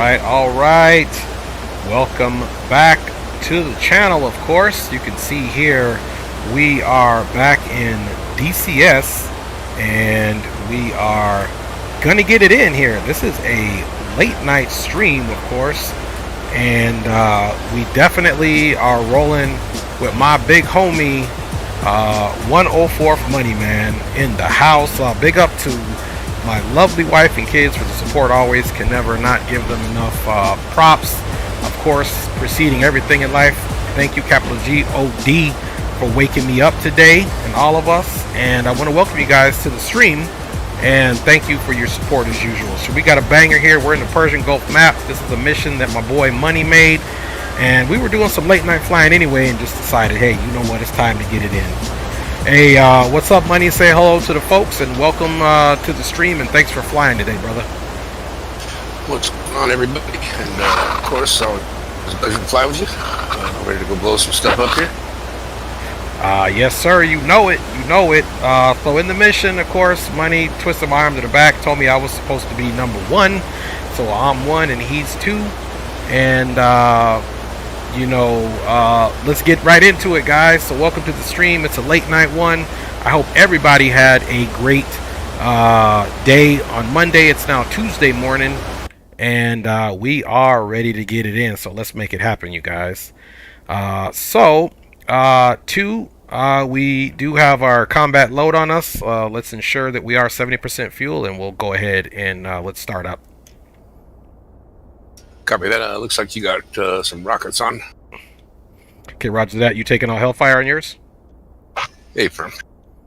All right. Welcome back to the channel, of course. You can see here we are back in DCS and we are gonna get it in here. This is a late night stream, of course, and we definitely are rolling with my big homie 104th Money Man in the house. Big up to my lovely wife and kids for the support. Always can never not give them enough props. Of course, preceding everything in life, thank you, capital G-O-D, for waking me up today and all of us. And I want to welcome you guys to the stream and thank you for your support as usual. So we got a banger here. We're in the Persian Gulf map. This is a mission that my boy Money made, and we were doing some late night flying anyway and just decided, hey, you know what, it's time to get it in. Hey, what's up, Money? Say hello to the folks and welcome to the stream, and thanks for flying today, brother. What's going on, everybody? And of course, it's a pleasure to fly with you. I'm ready to go blow some stuff up here. Yes, sir. You know it. You know it. So in the mission, of course, Money twisted my arm to the back, told me I was supposed to be number 1. So I'm 1 and he's 2. And you know, let's get right into it, guys. So welcome to the stream. It's a late night one. I hope everybody had a great day on Monday. It's now Tuesday morning, and we are ready to get it in. So let's make it happen, you guys. We do have our combat load on us. Let's ensure that we are 70% fuel, and we'll go ahead and let's start up. Copy that. Looks like you got some rockets on. Okay, roger that. You taking all Hellfire on yours? Hey, firm.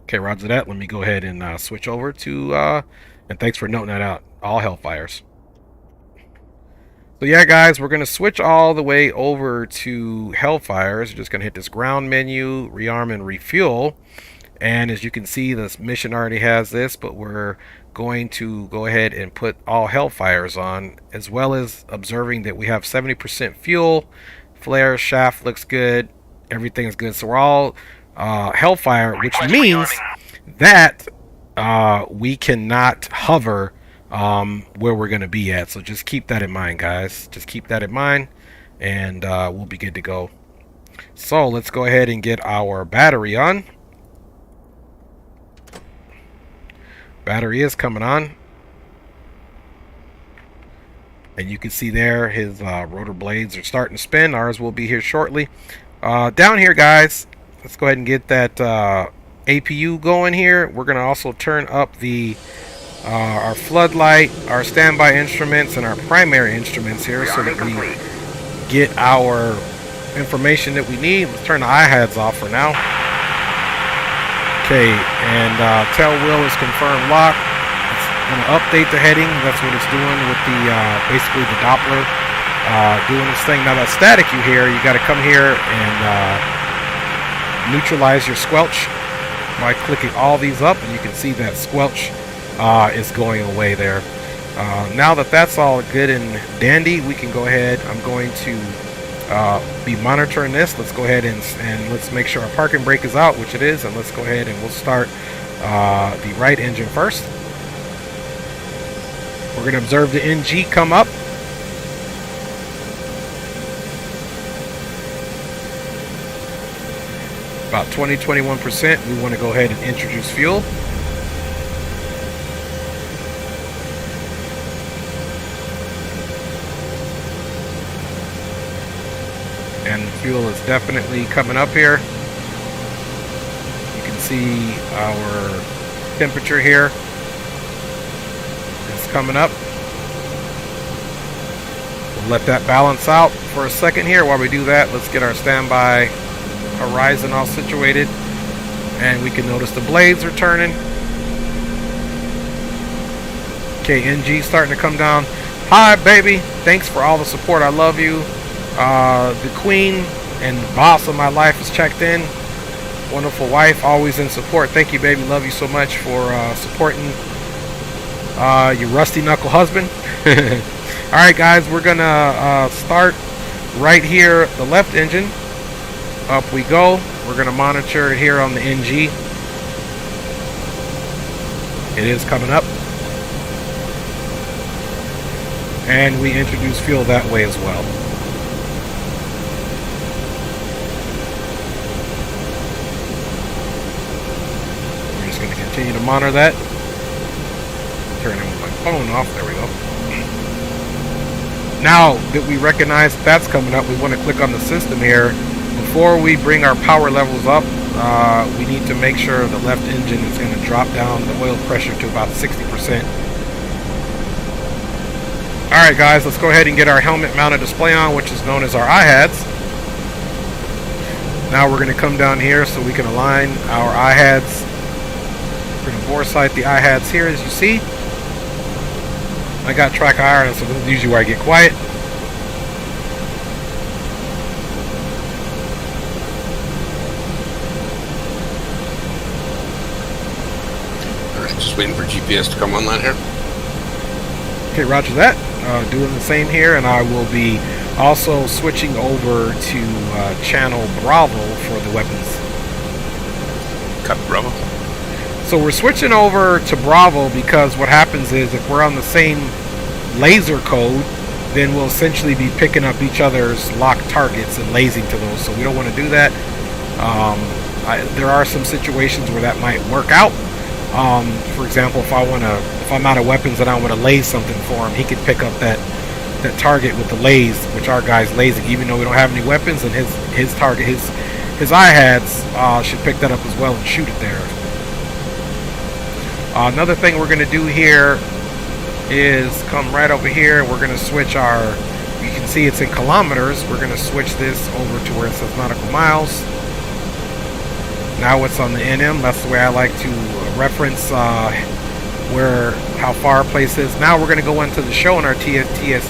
Okay, roger that. Let me go ahead and switch over to, and thanks for noting that out, all Hellfires. So yeah, guys, we're going to switch all the way over to Hellfires. We're just going to hit this ground menu, rearm and refuel. And as you can see, this mission already has this, but we're going to go ahead and put all Hellfires on, as well as observing that we have 70% fuel. Flare shaft looks good. Everything is good. So we're all Hellfire, which means that we cannot hover where we're going to be at. So just keep that in mind, guys. Just keep that in mind, and we'll be good to go. So let's go ahead and get our battery on. Battery is coming on, and you can see there his rotor blades are starting to spin. Ours will be here shortly. Down here, guys, let's go ahead and get that APU going here. We're going to also turn up the our floodlight, our standby instruments, and our primary instruments here so that we get our information that we need. Let's turn the iHads off for now. Okay, and tail wheel is confirmed lock. It's going to update the heading. That's what it's doing with the basically the Doppler doing this thing. Now that static you hear, you got to come here and neutralize your squelch by clicking all these up, and you can see that squelch is going away there. Now that that's all good and dandy, we can go ahead. I'm going to be monitoring this. Let's go ahead and let's make sure our parking brake is out, which it is, and let's go ahead and we'll start the right engine first. We're going to observe the NG come up. About 20-21%. We want to go ahead and introduce fuel. And fuel is definitely coming up here. You can see our temperature here. It's coming up. We'll let that balance out for a second here. While we do that, let's get our standby horizon all situated. And we can notice the blades are turning. Okay, NG starting to come down. Hi, baby. Thanks for all the support. I love you. The queen and boss of my life is checked in. Wonderful wife, always in support. Thank you, baby. Love you so much for supporting your rusty knuckle husband. All right, guys, we're gonna start right here, the left engine. Up we go. We're gonna monitor it here on the NG. It is coming up. and we introduce fuel that way as well. We're just going to continue to monitor that. Turn my phone off. There we go. Now that we recognize that's coming up, we want to click on the system here. Before we bring our power levels up, we need to make sure the left engine is going to drop down the oil pressure to about 60%. Alright guys, let's go ahead and get our helmet mounted display on, which is known as our IHADS. Now we're going to come down here so we can align our IHADS. We're going to bore sight the IHADS here, as you see. I got track iron, so this is usually where I get quiet. Alright, just waiting for GPS to come online here. Okay, roger that. Doing the same here, and I will be also switching over to channel Bravo for the weapons. Cut Bravo. So we're switching over to Bravo because what happens is if we're on the same laser code, then we'll essentially be picking up each other's locked targets and lasing to those. So we don't want to do that. There are some situations where that might work out. For example, if I'm out of weapons and I want to laze something for him, he could pick up that target with the laze, which our guy's lasing, even though we don't have any weapons, and his target, his IHADS should pick that up as well and shoot it there. Another thing we're going to do here is come right over here. We're going to switch our, you can see it's in kilometers. We're going to switch this over to where it says nautical miles. Now it's on the NM. That's the way I like to reference how far a place is. Now we're going to go into the show on our TSD.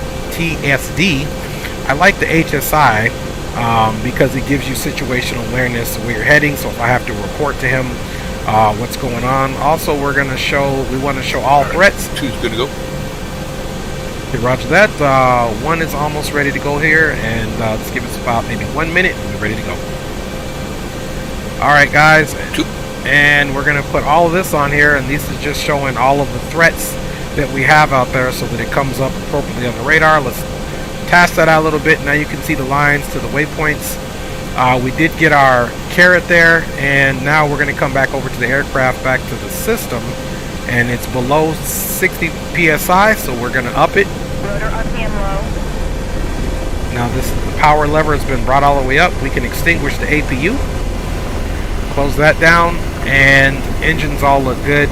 I like the HSI because it gives you situational awareness of where you're heading. So if I have to report to him what's going on. Also, we want to show all threats. 2's good to go. Okay, roger that. 1 is almost ready to go here, and let's give us about maybe 1 minute and we're ready to go. Alright guys, 2. And we're going to put all of this on here, and this is just showing all of the threats that we have out there so that it comes up appropriately on the radar. Let's task that out a little bit. Now you can see the lines to the waypoints. We did get our carrot there, and now we're going to come back over to the aircraft, back to the system, and it's below 60 psi, so we're going to up it. Rudder RPM low. Now the power lever has been brought all the way up. We can extinguish the APU. Close that down, and engines all look good.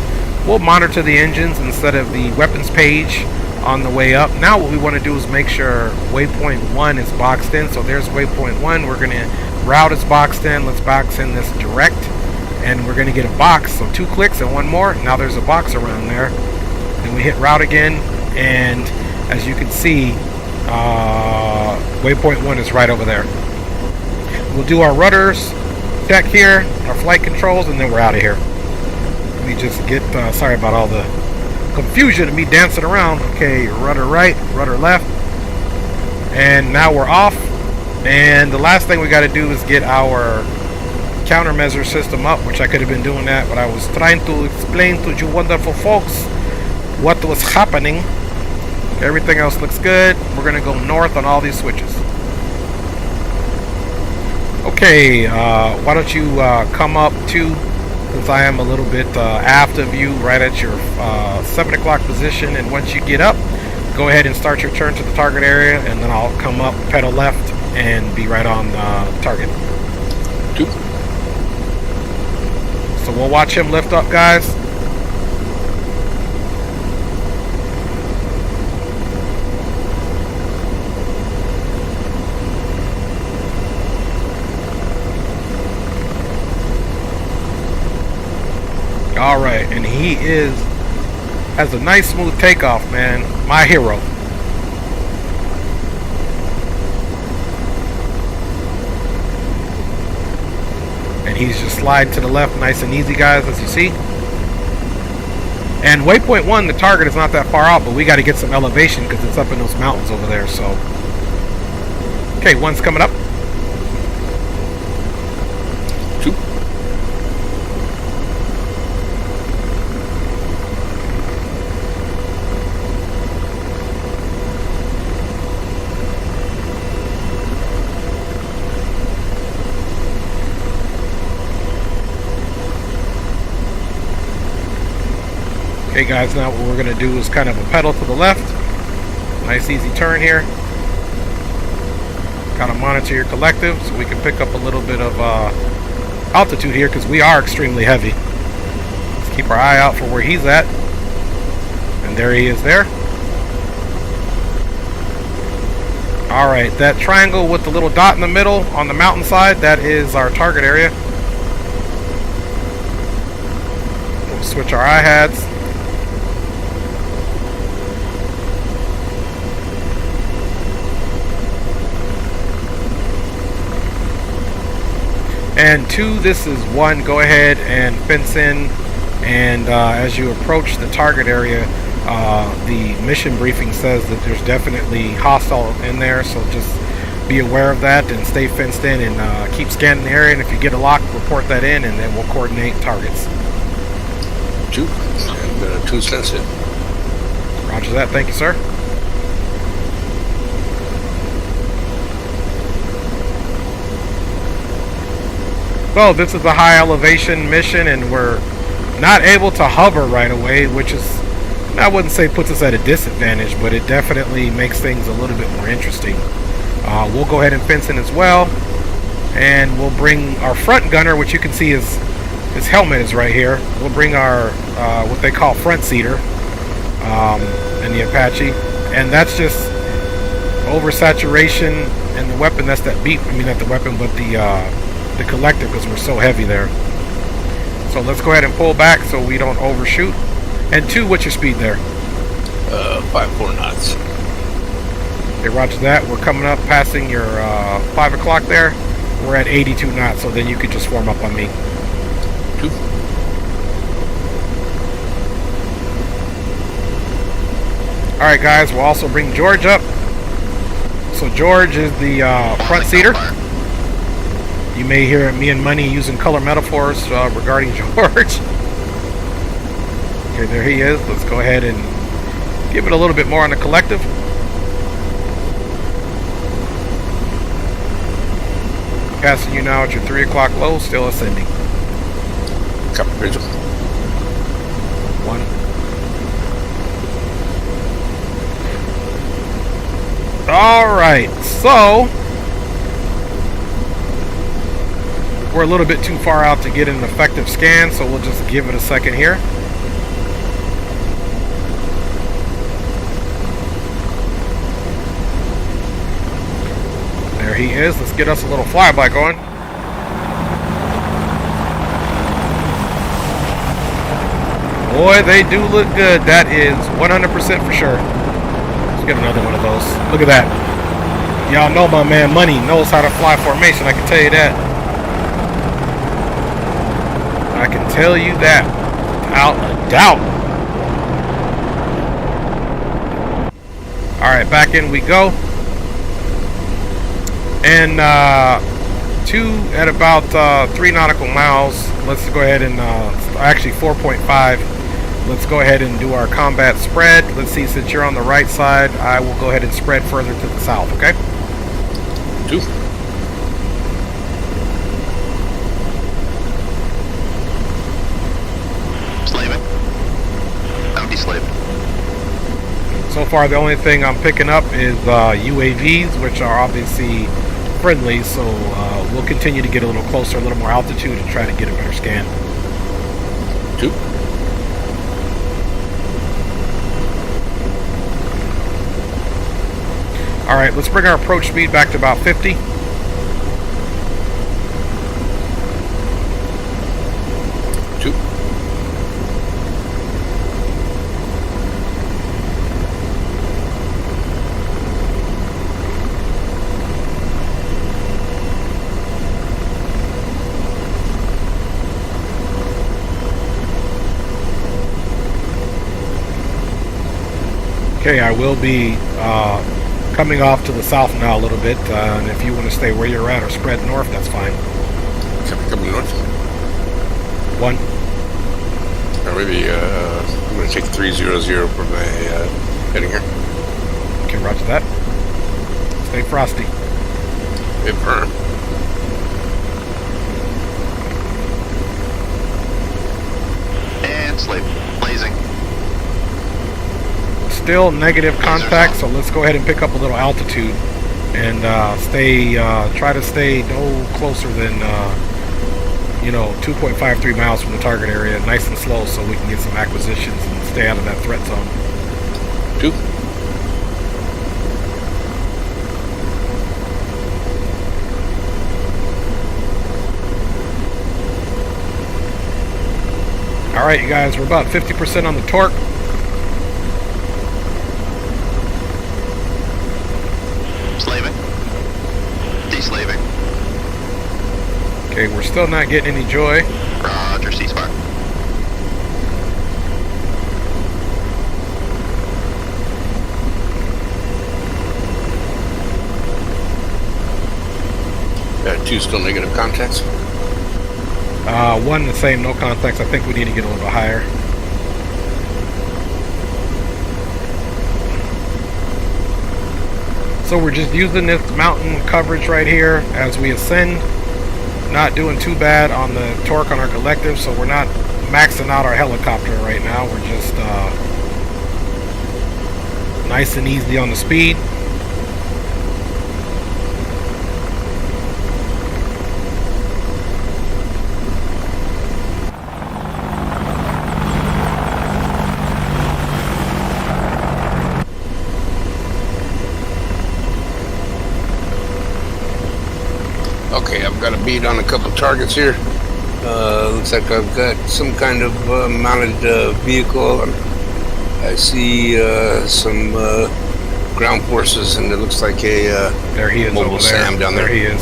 We'll monitor the engines instead of the weapons page on the way up. Now what we want to do is make sure waypoint 1 is boxed in. So there's waypoint 1. We're going to route is boxed in. Let's box in this direct, and we're going to get a box. So 2 clicks and 1 more. Now there's a box around there. Then we hit route again, and as you can see, waypoint 1 is right over there. We'll do our rudders check here, our flight controls, and then we're out of here. Let me just get sorry about all the confusion of me dancing around. Okay, rudder right, rudder left, and now we're off. And the last thing we got to do is get our countermeasure system up, which I could have been doing that, but I was trying to explain to you wonderful folks what was happening. Everything else looks good. We're gonna go north on all these switches. Okay, why don't you come up too, since I am a little bit aft of you, right at your 7 o'clock position. And once you get up, go ahead and start your turn to the target area, and then I'll come up, pedal left, and be right on target. 2. So we'll watch him lift up, guys. All right, and he has a nice smooth takeoff, man. My hero. And he's just sliding to the left, nice and easy, guys, as you see. And waypoint 1, the target is not that far out, but we got to get some elevation because it's up in those mountains over there. So, okay, 1's coming up. 2. Okay guys, now what we're going to do is kind of a pedal to the left. Nice easy turn here. Kind of monitor your collective so we can pick up a little bit of altitude here because we are extremely heavy. Let's keep our eye out for where he's at. And there he is there. Alright, that triangle with the little dot in the middle on the mountainside, that is our target area. We'll switch our I-hats. And 2, this is 1, go ahead and fence in, and as you approach the target area, the mission briefing says that there's definitely hostile in there, so just be aware of that and stay fenced in and keep scanning the area, and if you get a lock, report that in, and then we'll coordinate targets. 2, and 2 sensitive. Roger that, thank you, sir. So this is a high elevation mission and we're not able to hover right away, which is, I wouldn't say puts us at a disadvantage, but it definitely makes things a little bit more interesting. We'll go ahead and fence in as well, and we'll bring our front gunner, which you can see his helmet is right here. We'll bring our what they call front seater in the Apache, and that's just oversaturation in the weapon. That's that beep. I mean, not the weapon, but the collector, because we're so heavy there. So let's go ahead and pull back so we don't overshoot. And 2, what's your speed there? 5-4 knots. Okay, roger that. We're coming up, passing your 5 o'clock there. We're at 82 knots, so then you could just form up on me. 2. Alright guys, we'll also bring George up. So George is the front seater. You may hear me and Money using color metaphors regarding George. Okay, there he is. Let's go ahead and give it a little bit more on the collective. Passing you now at your 3 o'clock low, still ascending. Copy, Rachel. 1. Alright, so we're a little bit too far out to get an effective scan, so we'll just give it a second here. There he is. Let's get us a little flyby going. Boy, they do look good. That is 100% for sure. Let's get another one of those. Look at that. Y'all know my man Money knows how to fly formation. I can tell you that. I can tell you that without a doubt. Alright, back in we go. And 2 at about 3 nautical miles. Let's go ahead and actually 4.5. Let's go ahead and do our combat spread. Let's see, since you're on the right side, I will go ahead and spread further to the south, okay? 2. So far, the only thing I'm picking up is UAVs, which are obviously friendly, so we'll continue to get a little closer, a little more altitude, and try to get a better scan. 2. Alright, let's bring our approach speed back to about 50. Okay, I will be coming off to the south now a little bit, and if you want to stay where you're at or spread north, that's fine. Coming north. 1. Or maybe I'm going to take 300 for my heading here. Okay, roger that. Stay frosty. Stay firm. And sleep. Blazing. still negative contact, so let's go ahead and pick up a little altitude and try to stay no closer than 2.53 miles from the target area, nice and slow, so we can get some acquisitions and stay out of that threat zone. 2. Alright, you guys, we're about 50% on the torque. Slaving. Deslaving. Okay, we're still not getting any joy. Roger, ceasefire. Two still negative contacts. 1 the same, no contacts. I think we need to get a little bit higher. So we're just using this mountain coverage right here as we ascend. Not doing too bad on the torque on our collective, so we're not maxing out our helicopter right now. We're just nice and easy on the speed. Okay, I've got a bead on a couple of targets here. Looks like I've got some kind of mounted vehicle. I see some ground forces, and it looks like a there he is mobile over there. SAM down there. There he is.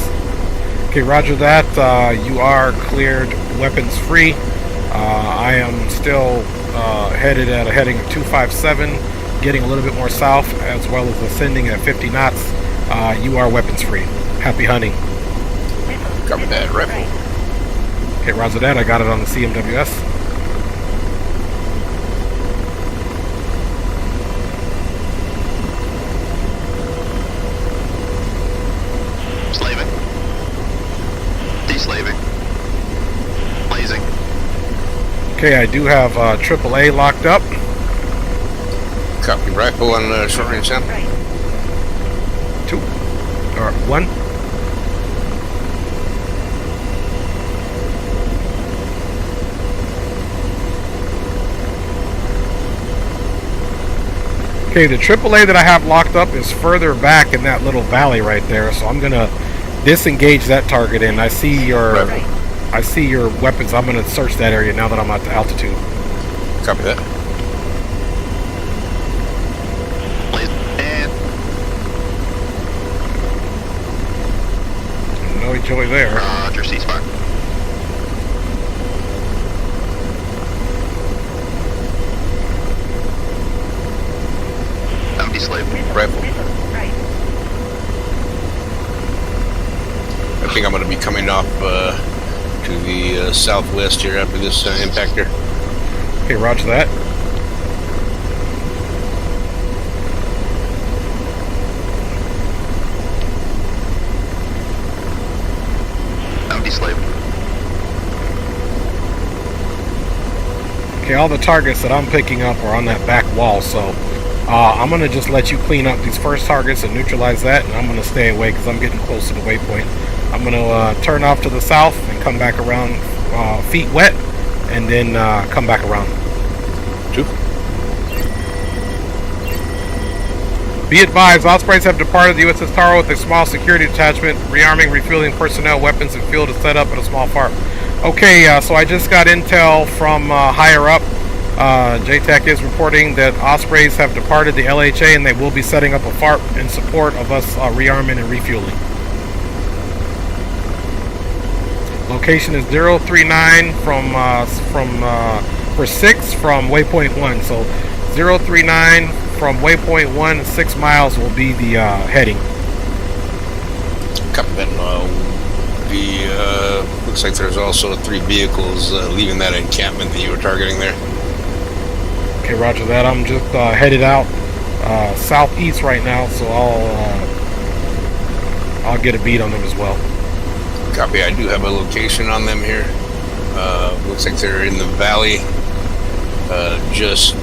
Okay, roger that. You are cleared weapons free. I am still headed at a heading of 257, getting a little bit more south, as well as ascending at 50 knots. You are weapons free. Happy hunting. Cover that rifle. Okay, roger that. I got it on the CMWS. Slaving. Deslaving. Blazing. Okay, I do have AAA locked up. Copy rifle on short range sound. 2 or 1. Okay, the AAA that I have locked up is further back in that little valley right there, so I'm gonna disengage that target. And I see your weapons. I'm gonna search that area now that I'm at the altitude. Copy that. And No joy there. Roger, ceasefire. I'm deslaving. Rifle. I think I'm going to be coming off to the southwest here after this impactor. Okay, roger that. I'm deslaving. Okay, all the targets that I'm picking up are on that back wall, so I'm going to just let you clean up these first targets and neutralize that, and I'm going to stay away because I'm getting close to the waypoint. I'm going to turn off to the south and come back around feet wet, and then come back around. 2. Be advised, Ospreys have departed the USS Taro with a small security detachment, rearming, refueling personnel, weapons, and fuel to set up at a small FARP. Okay, so I just got intel from higher up. JTAC is reporting that Ospreys have departed the LHA and they will be setting up a FARP in support of us rearming and refueling. Location is 039 for 6 from waypoint 1. So 039 from waypoint 1, 6 miles will be the heading. Copy that. Looks like there's also 3 vehicles leaving that encampment that you were targeting there. Okay, roger that. I'm just headed out southeast right now, so I'll get a beat on them as well. Copy. I do have a location on them here. Looks like they're in the valley, just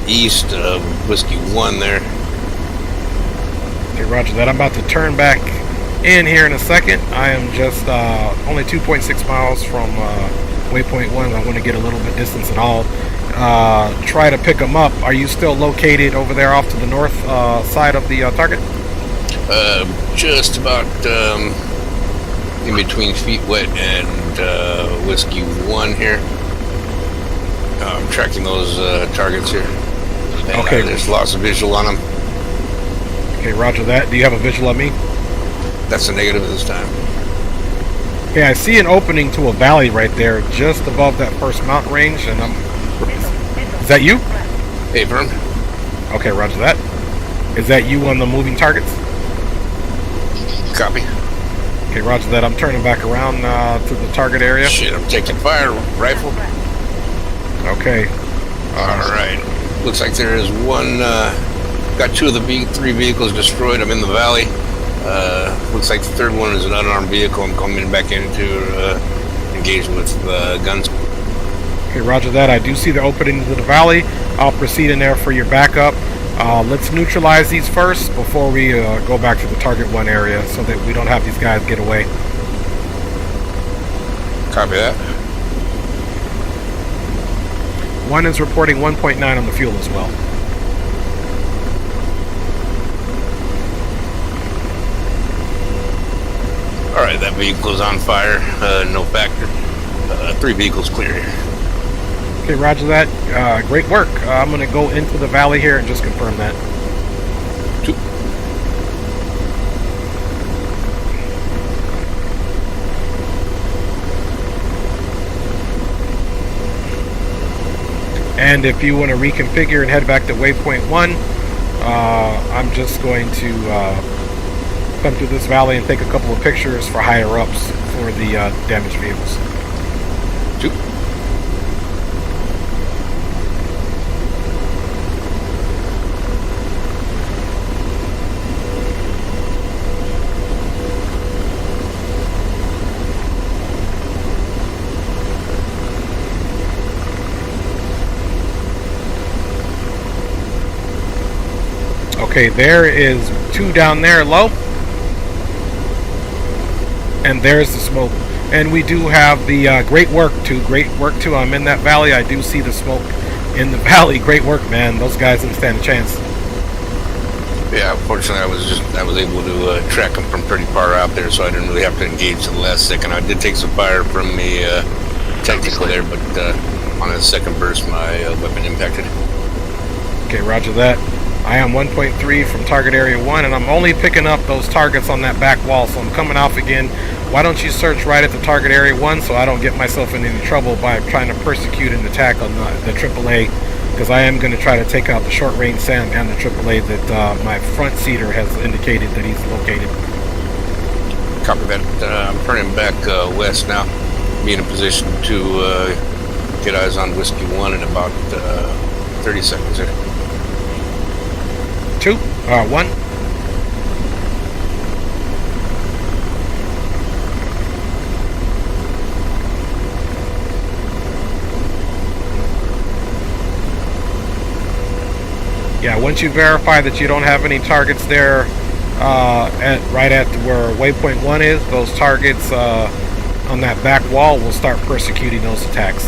east of Whiskey 1 there. Okay, roger that. I'm about to turn back in here in a second. I am just only 2.6 miles from waypoint 1. I want to get a little bit distance and I'll try to pick them up. Are you still located over there off to the north side of the target? Just about in between Feet Wet and Whiskey 1 here. I'm tracking those targets here. And, okay. There's lots of visual on them. Okay, roger that. Do you have a visual on me? That's a negative this time. Okay, I see an opening to a valley right there, just above that first mountain range, and is that you? Hey, Vern. Okay, roger that. Is that you on the moving targets? Copy. Okay, roger that. I'm turning back around to the target area. Shit, I'm taking fire. Rifle. Okay. Alright. Looks like there is one, got two of the three vehicles destroyed. I'm in the valley. Looks like the third one is an unarmed vehicle. I'm coming back in to engage with guns. Okay, roger that. I do see the opening to the valley. I'll proceed in there for your backup. Let's neutralize these first before we go back to the target 1 area so that we don't have these guys get away. Copy that. 1 is reporting 1.9 on the fuel as well. Alright, that vehicle is on fire. No factor. 3 vehicles clear here. Okay, roger that. Great work. I'm going to go into the valley here and just confirm that. 2. And if you want to reconfigure and head back to waypoint 1, I'm just going to come through this valley and take a couple of pictures for higher ups for the damaged vehicles. 2. Okay, there is 2 down there low. And there's the smoke. And we do have the great work too. I'm in that valley. I do see the smoke in the valley. Great work, man. Those guys didn't stand a chance. Yeah, fortunately I was able to track them from pretty far out there, so I didn't really have to engage to the last second. I did take some fire from the technical there, but on a second burst my weapon impacted. Okay, roger that. I am 1.3 from target area 1, and I'm only picking up those targets on that back wall, so I'm coming off again. Why don't you search right at the target area 1 so I don't get myself in any trouble by trying to persecute an attack on the AAA, because I am going to try to take out the short-range SAM and the AAA that my front seater has indicated that he's located. Copy that. I'm turning back west now. Be in a position to get eyes on Whiskey 1 in about 30 seconds here. 2, 1. Yeah, once you verify that you don't have any targets there right at where waypoint 1 is, those targets on that back wall will start persecuting those attacks.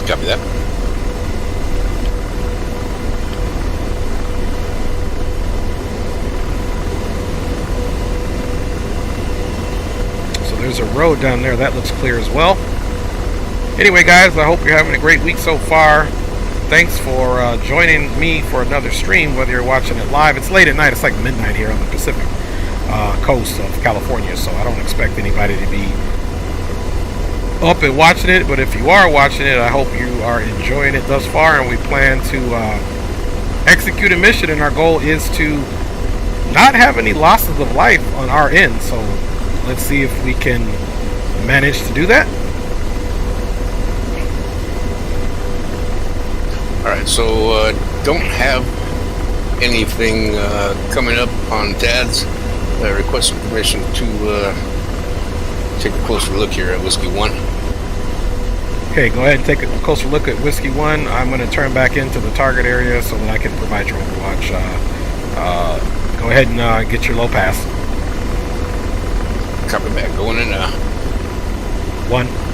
Copy that. There's a road down there that looks clear as well. Anyway, guys, I hope you're having a great week so far. Thanks for joining me for another stream, whether you're watching it live. It's late at night. It's like midnight here on the Pacific coast of California, so I don't expect anybody to be up and watching it. But if you are watching it, I hope you are enjoying it thus far, and we plan to execute a mission, and our goal is to not have any losses of life on our end. So let's see if we can manage to do that. Alright, so don't have anything coming up on TADS. Request some permission to take a closer look here at Whiskey 1. Okay, go ahead and take a closer look at Whiskey 1. I'm going to turn back into the target area so that I can provide your overwatch. Go ahead and get your low pass. Copy that. Going in now. 1.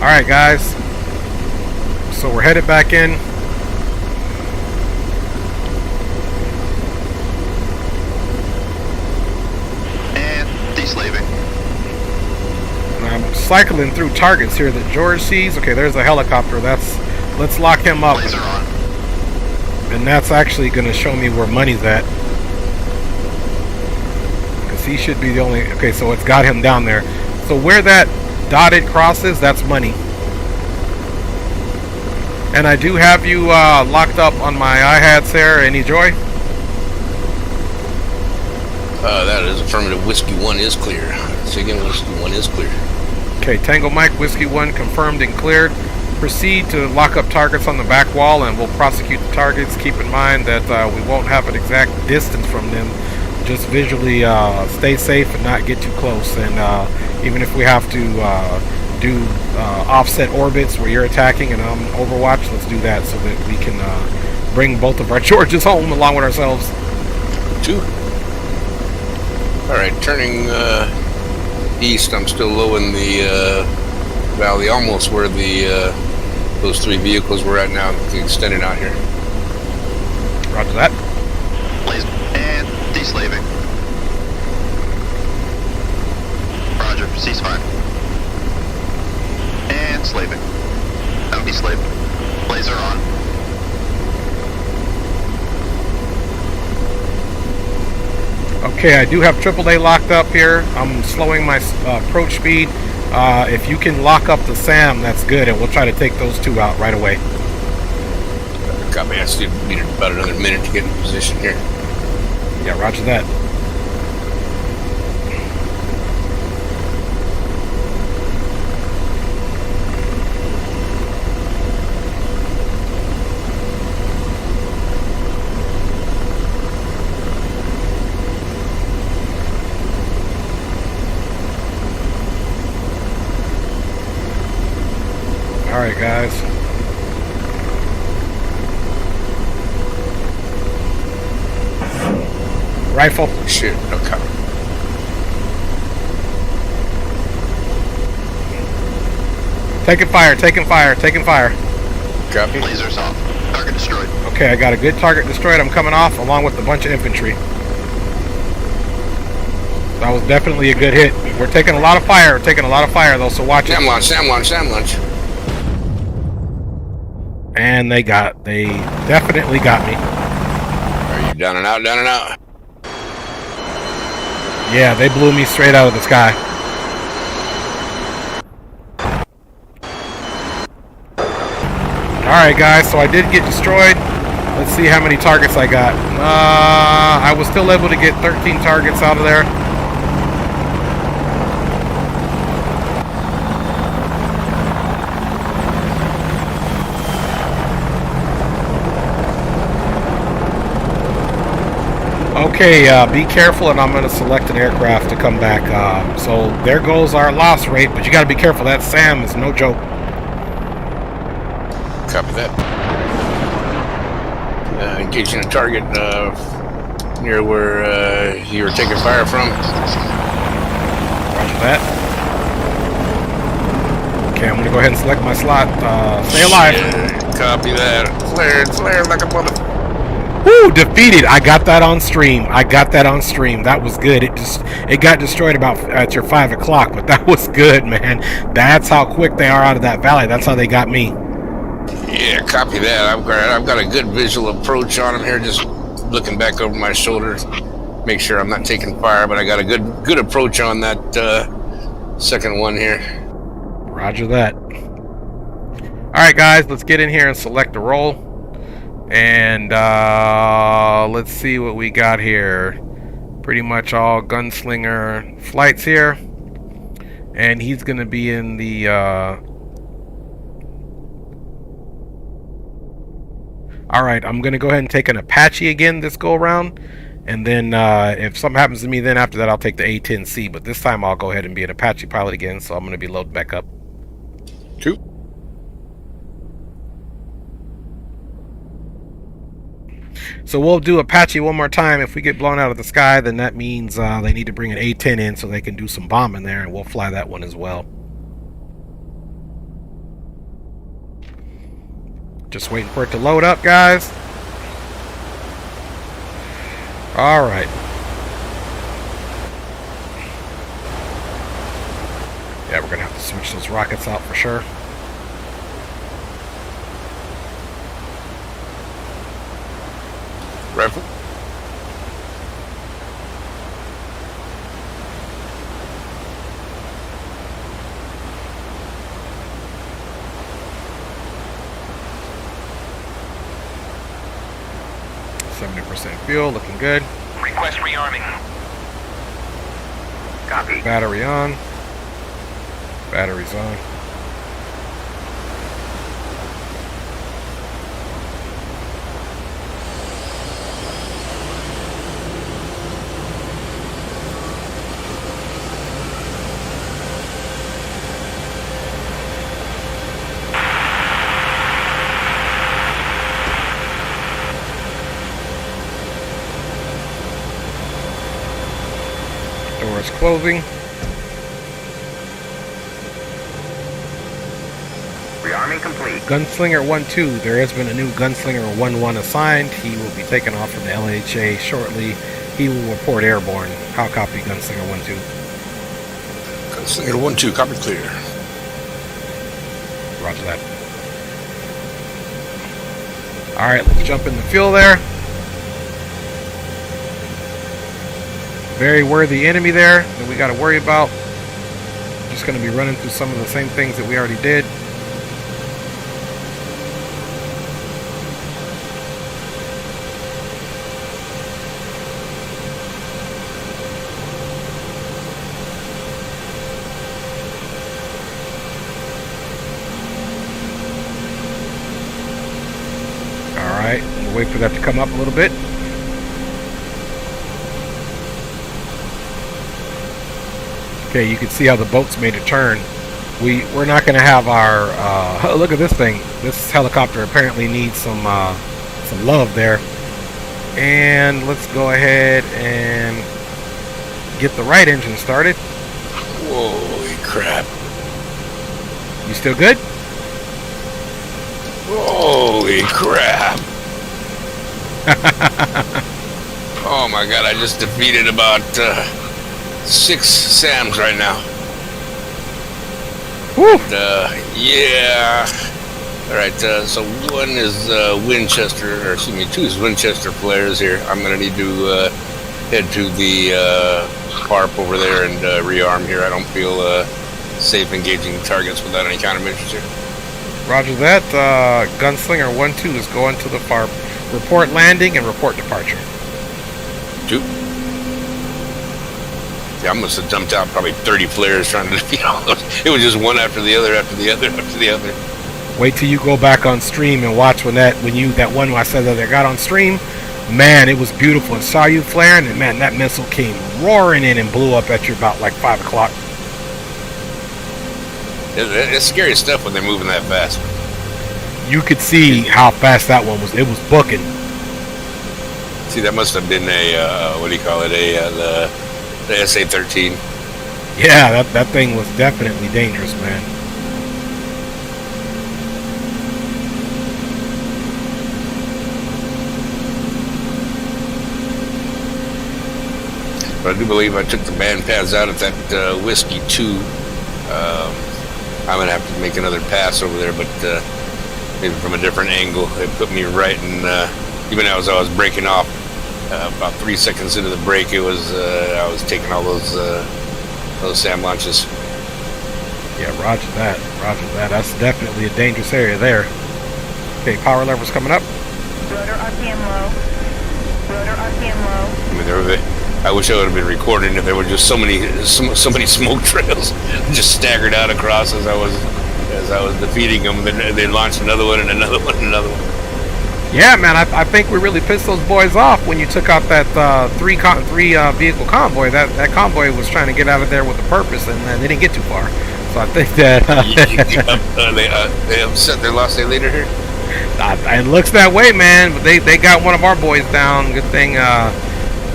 Alright guys, so we're headed back in. And deslaving. And I'm cycling through targets here that George sees. Okay, there's a helicopter. Let's lock him up. Laser on. And that's actually going to show me where money's at. Because he should be the only... Okay, so it's got him down there. So where that dotted crosses, that's money. And I do have you locked up on my IHATs there. Any joy? That is affirmative. Whiskey 1 is clear. Say again, Whiskey 1 is clear. Okay, Tango Mike, Whiskey 1 confirmed and cleared. Proceed to lock up targets on the back wall and we'll prosecute the targets. Keep in mind that we won't have an exact distance from them. Just visually stay safe and not get too close. And even if we have to do offset orbits where you're attacking and I'm Overwatch, let's do that so that we can bring both of our Georges home along with ourselves. 2. Alright, turning east. I'm still low in the valley, almost where the those 3 vehicles were at now, extended out here. Roger that. Laser and deslaving. Roger, ceasefire. And slaving. Now deslaved. Laser on. Okay, I do have AAA locked up here. I'm slowing my approach speed. If you can lock up the SAM, that's good, and we'll try to take those 2 out right away. Copy. I still need about another minute to get in position here. Yeah, roger that. Alright guys. Rifle. Shit, okay. Taking fire, taking fire, taking fire. Copy. Lasers off. Target destroyed. Okay, I got a good target destroyed. I'm coming off along with a bunch of infantry. That was definitely a good hit. We're taking a lot of fire. We're taking a lot of fire though, so watch it. Sam launch, Sam launch, Sam launch. And they definitely got me. Are you down and out, down and out? Yeah, they blew me straight out of the sky. Alright guys, so I did get destroyed. Let's see how many targets I got. I was still able to get 13 targets out of there. Okay, be careful, and I'm going to select an aircraft to come back. So there goes our loss rate, but you got to be careful. That SAM is no joke. Copy that. Engaging a target near where you were taking fire from. Roger that. Okay, I'm going to go ahead and select my slot. Stay alive. Shit, copy that. Flared like a mother. Woo! Defeated. I got that on stream. That was good. It got destroyed about at your 5 o'clock, but that was good, man. That's how quick they are out of that valley. That's how they got me. Yeah, copy that. I've got a good visual approach on them here. Just looking back over my shoulder, make sure I'm not taking fire. But I got a good approach on that second one here. Roger that. Alright guys, let's get in here and select a role. And let's see what we got here. Pretty much all gunslinger flights here. And he's going to be in the... Alright, I'm going to go ahead and take an Apache again this go around. And then if something happens to me, then after that I'll take the A-10C. But this time I'll go ahead and be an Apache pilot again. So I'm going to be loading back up. Two. So we'll do Apache one more time. If we get blown out of the sky, then that means they need to bring an A-10 in so they can do some bombing there, and we'll fly that one as well. Just waiting for it to load up, guys. Alright. Yeah, we're going to have to switch those rockets out for sure. Rifle. Fuel, looking good. Request rearming. Copy. Battery on. Battery's on. Doors closing. Rearming complete. Gunslinger 1-2. There has been a new Gunslinger 1-1 assigned. He will be taken off from the LHA shortly. He will report airborne. How copy, Gunslinger 1-2? Gunslinger 1-2, copy clear. Roger that. Alright, let's jump in the fuel there. Very worthy enemy there that we got to worry about. Just going to be running through some of the same things that we already did. Alright, we'll wait for that to come up a little bit. Okay, you can see how the boat's made a turn. We're not going to have our look at this thing. This helicopter apparently needs some love there. And let's go ahead and get the right engine started. Holy crap! You still good? Holy crap! Oh my god! I just defeated about 6 SAMs right now. Woo! Yeah. Alright, so one is Winchester, or excuse me, 2 is Winchester flares here. I'm going to need to head to the FARP over there and rearm here. I don't feel safe engaging targets without any countermeasures here. Roger that. Gunslinger 1-2 is going to the FARP. Report landing and report departure. 2. Yeah, I must have dumped out probably 30 flares trying to defeat all those. It was just one after the other, after the other, after the other. Wait till you go back on stream and watch when that one I said that I got on stream. Man, it was beautiful. And saw you flaring, and man, that missile came roaring in and blew up at you about like 5 o'clock. It's scary stuff when they're moving that fast. You could see how fast that one was. It was booking. See, that must have been a what do you call it? The SA-13. Yeah, that thing was definitely dangerous, man. But I do believe I took the band pads out at that Whiskey 2. I'm going to have to make another pass over there, but maybe from a different angle. It put me right in, even as I was breaking off, about 3 seconds into the break, it was I was taking all those SAM launches. Yeah, roger that. Roger that. That's definitely a dangerous area there. Okay, power levers coming up. Rudder RPM low. Rudder RPM low. I mean, I wish I would have been recording if there were just so many smoke trails just staggered out across as I was defeating them. Then they launched another one and another one and another one. Yeah, man, I think we really pissed those boys off when you took out that three vehicle convoy. That convoy was trying to get out of there with a purpose, and they didn't get too far. So I think that they upset their lost their leader here. It looks that way, man. But they got one of our boys down. Good thing,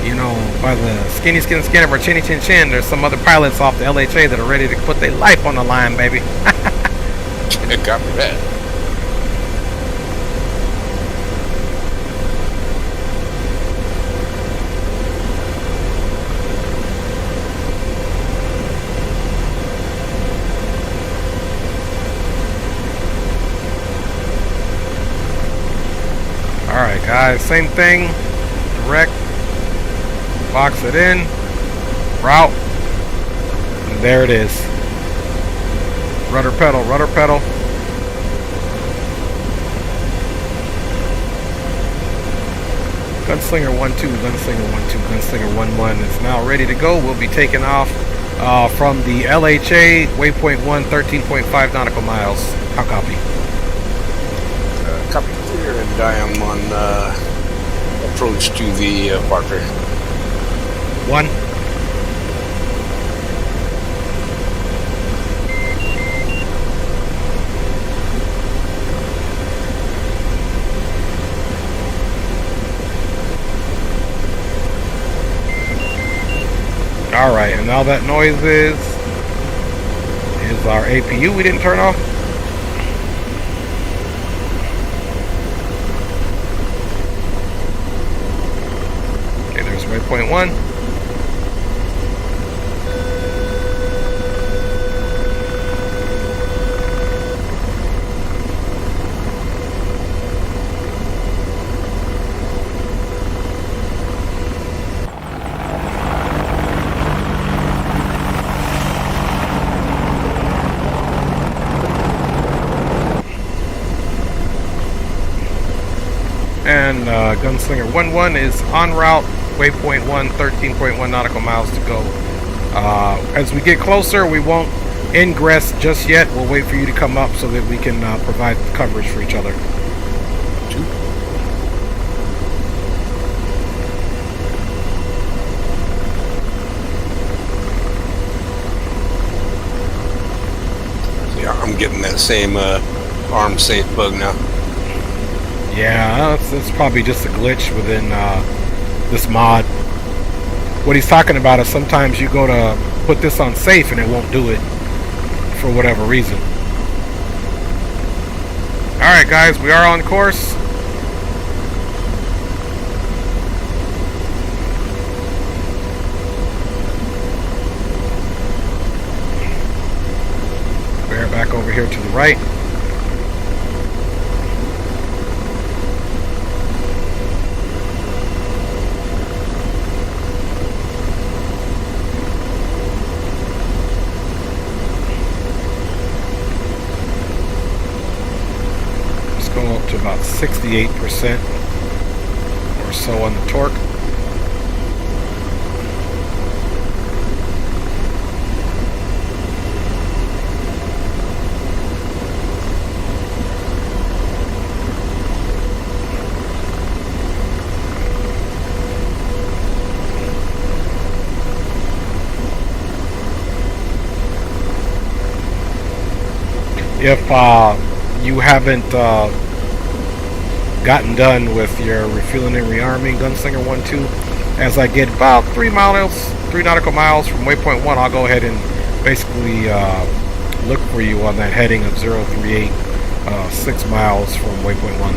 you know, by the skin of our chinny chin chin, there's some other pilots off the LHA that are ready to put their life on the line, baby. Copy that. Alright guys, same thing, direct, box it in, route, and there it is. Rudder pedal, rudder pedal. Gunslinger 1-2, Gunslinger 1-2, Gunslinger 1-1 is now ready to go. We'll be taking off from the LHA, waypoint 1, 13.5 nautical miles. How copy? Copy clear, and I am on approach to the Parker. 1. Alright, and now that noise is our APU we didn't turn off. Okay, there's waypoint 1. And Gunslinger 1-1 is en route, waypoint 1, 13.1 nautical miles to go. As we get closer, we won't ingress just yet. We'll wait for you to come up so that we can provide coverage for each other. 2. Yeah, I'm getting that same arm safe bug now. Yeah, it's probably just a glitch within this mod. What he's talking about is sometimes you go to put this on safe and it won't do it for whatever reason. Alright guys, we are on course. Bear back over here to the right. To about 68% or so on the torque. If you haven't gotten done with your refueling and rearming, Gunslinger 1-2, as I get about 3 nautical miles from waypoint 1, I'll go ahead and basically look for you on that heading of 038, 6 miles from waypoint 1.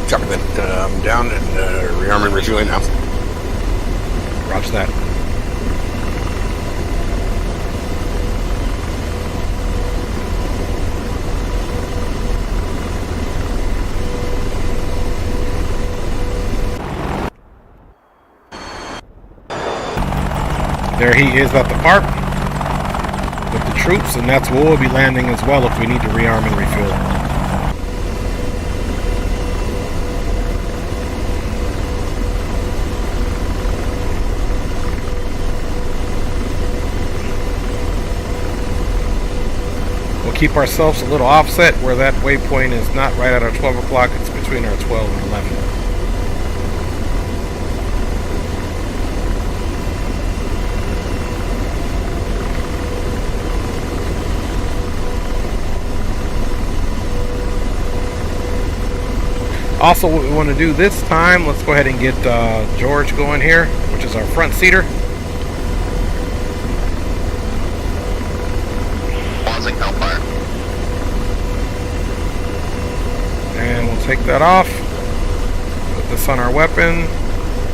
Copy that. I'm down and rearming, refueling now. Roger that. There he is at the park with the some troops, and that's where we'll be landing as well if we need to rearm and refuel. Keep ourselves a little offset where that waypoint is not right at our 12 o'clock, it's between our 12 and 11. Also, what we want to do this time, let's go ahead and get George going here, which is our front seater. Pausing Hellfire. And we'll take that off, put this on our weapon,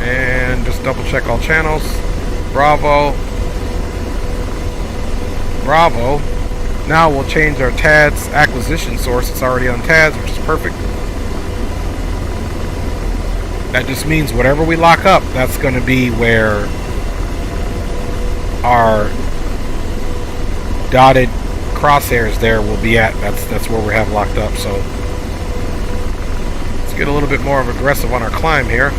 and just double check all channels. Bravo. Bravo. Now we'll change our TADS acquisition source. It's already on TADS, which is perfect. That just means whatever we lock up, that's going to be where our dotted crosshairs there will be at. That's where we have locked up. So get a little bit more of aggressive on our climb here.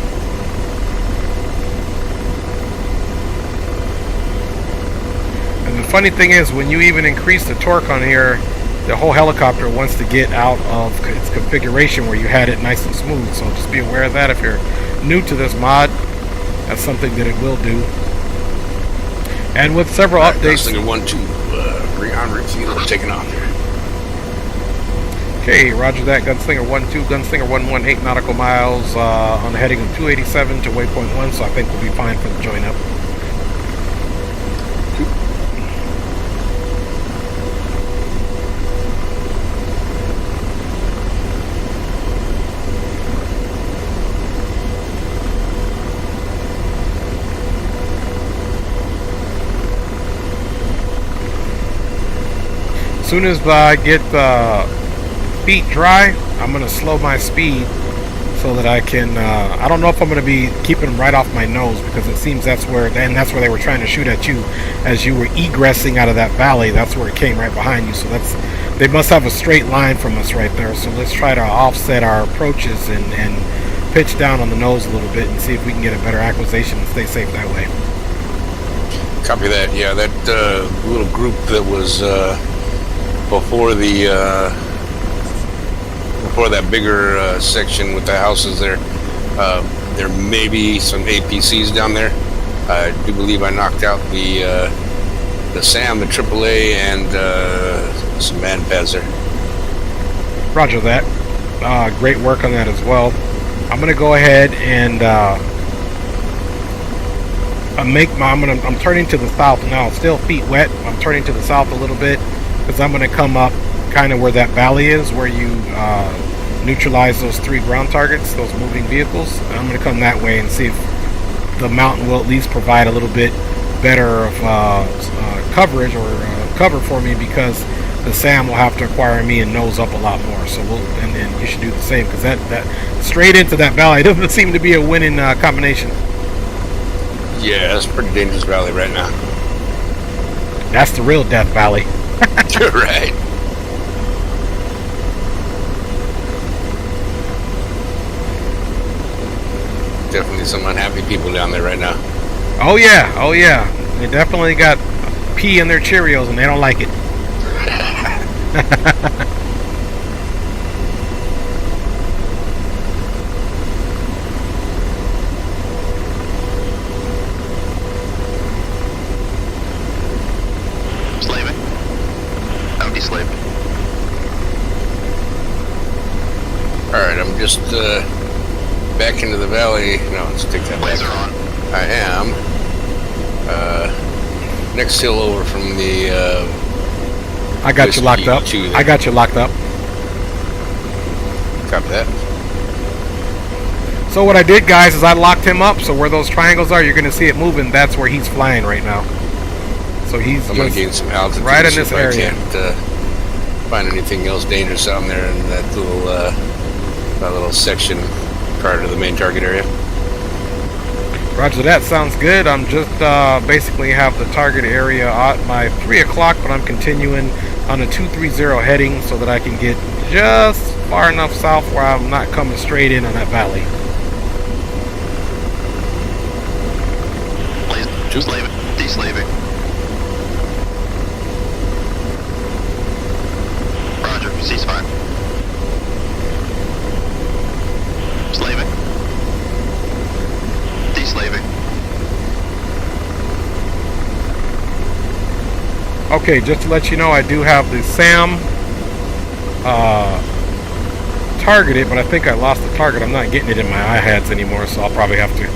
And the funny thing is, when you even increase the torque on here, the whole helicopter wants to get out of its configuration where you had it nice and smooth. So just be aware of that if you're new to this mod. That's something that it will do. And with several updates. Gunslinger 1-2, rearm refuel taking off here. Okay, roger that. Gunslinger 1-2, Gunslinger 118 nautical miles on the heading of 287 to waypoint 1, so I think we'll be fine for the join up. As soon as I get feet dry, I'm going to slow my speed so that I can I don't know if I'm going to be keeping them right off my nose, because it seems that's where they were trying to shoot at you as you were egressing out of that valley. That's where it came, right behind you. So they must have a straight line from us right there. So let's try to offset our approaches and pitch down on the nose a little bit and see if we can get a better acquisition and stay safe that way. Copy that. Yeah, that little group that was before that bigger section with the houses there. There may be some APCs down there. I do believe I knocked out the SAM, the AAA, and some man pads there. Roger that. Great work on that as well. I'm gonna go ahead and I'm turning to the south now. Still feet wet. I'm turning to the south a little bit because I'm gonna come up kind of where that valley is, where you neutralize those 3 ground targets, those moving vehicles. I'm going to come that way and see if the mountain will at least provide a little bit better of coverage or cover for me, because the SAM will have to acquire me and nose up a lot more. So and then you should do the same, because that straight into that valley doesn't seem to be a winning combination. Yeah, it's a pretty dangerous valley right now. That's the real death valley. You're right. Definitely some unhappy people down there right now. Oh yeah, oh yeah. They definitely got pee in their Cheerios and they don't like it. Slaving. That would be slaving. Alright, I'm just back into the valley. No, let's take that Laser back. on. I am. Next hill over from the I got you locked up. I got you locked up. Copy that. So what I did, guys, is I locked him up. So where those triangles are, you're going to see it moving. That's where he's flying right now. So he's I'm going to gain some altitude right in this area. I can't find anything else dangerous out there in that little section prior to the main target area. Roger that, sounds good. I'm just basically have the target area at my 3 o'clock, but I'm continuing on a 230 heading so that I can get just far enough south where I'm not coming straight in on that valley. Slaving. De-slaving. Roger. Ceasefire. Slaving. De-slaving. Okay, just to let you know, I do have the SAM targeted, but I think I lost the target. I'm not getting it in my iHads anymore, so I'll probably have to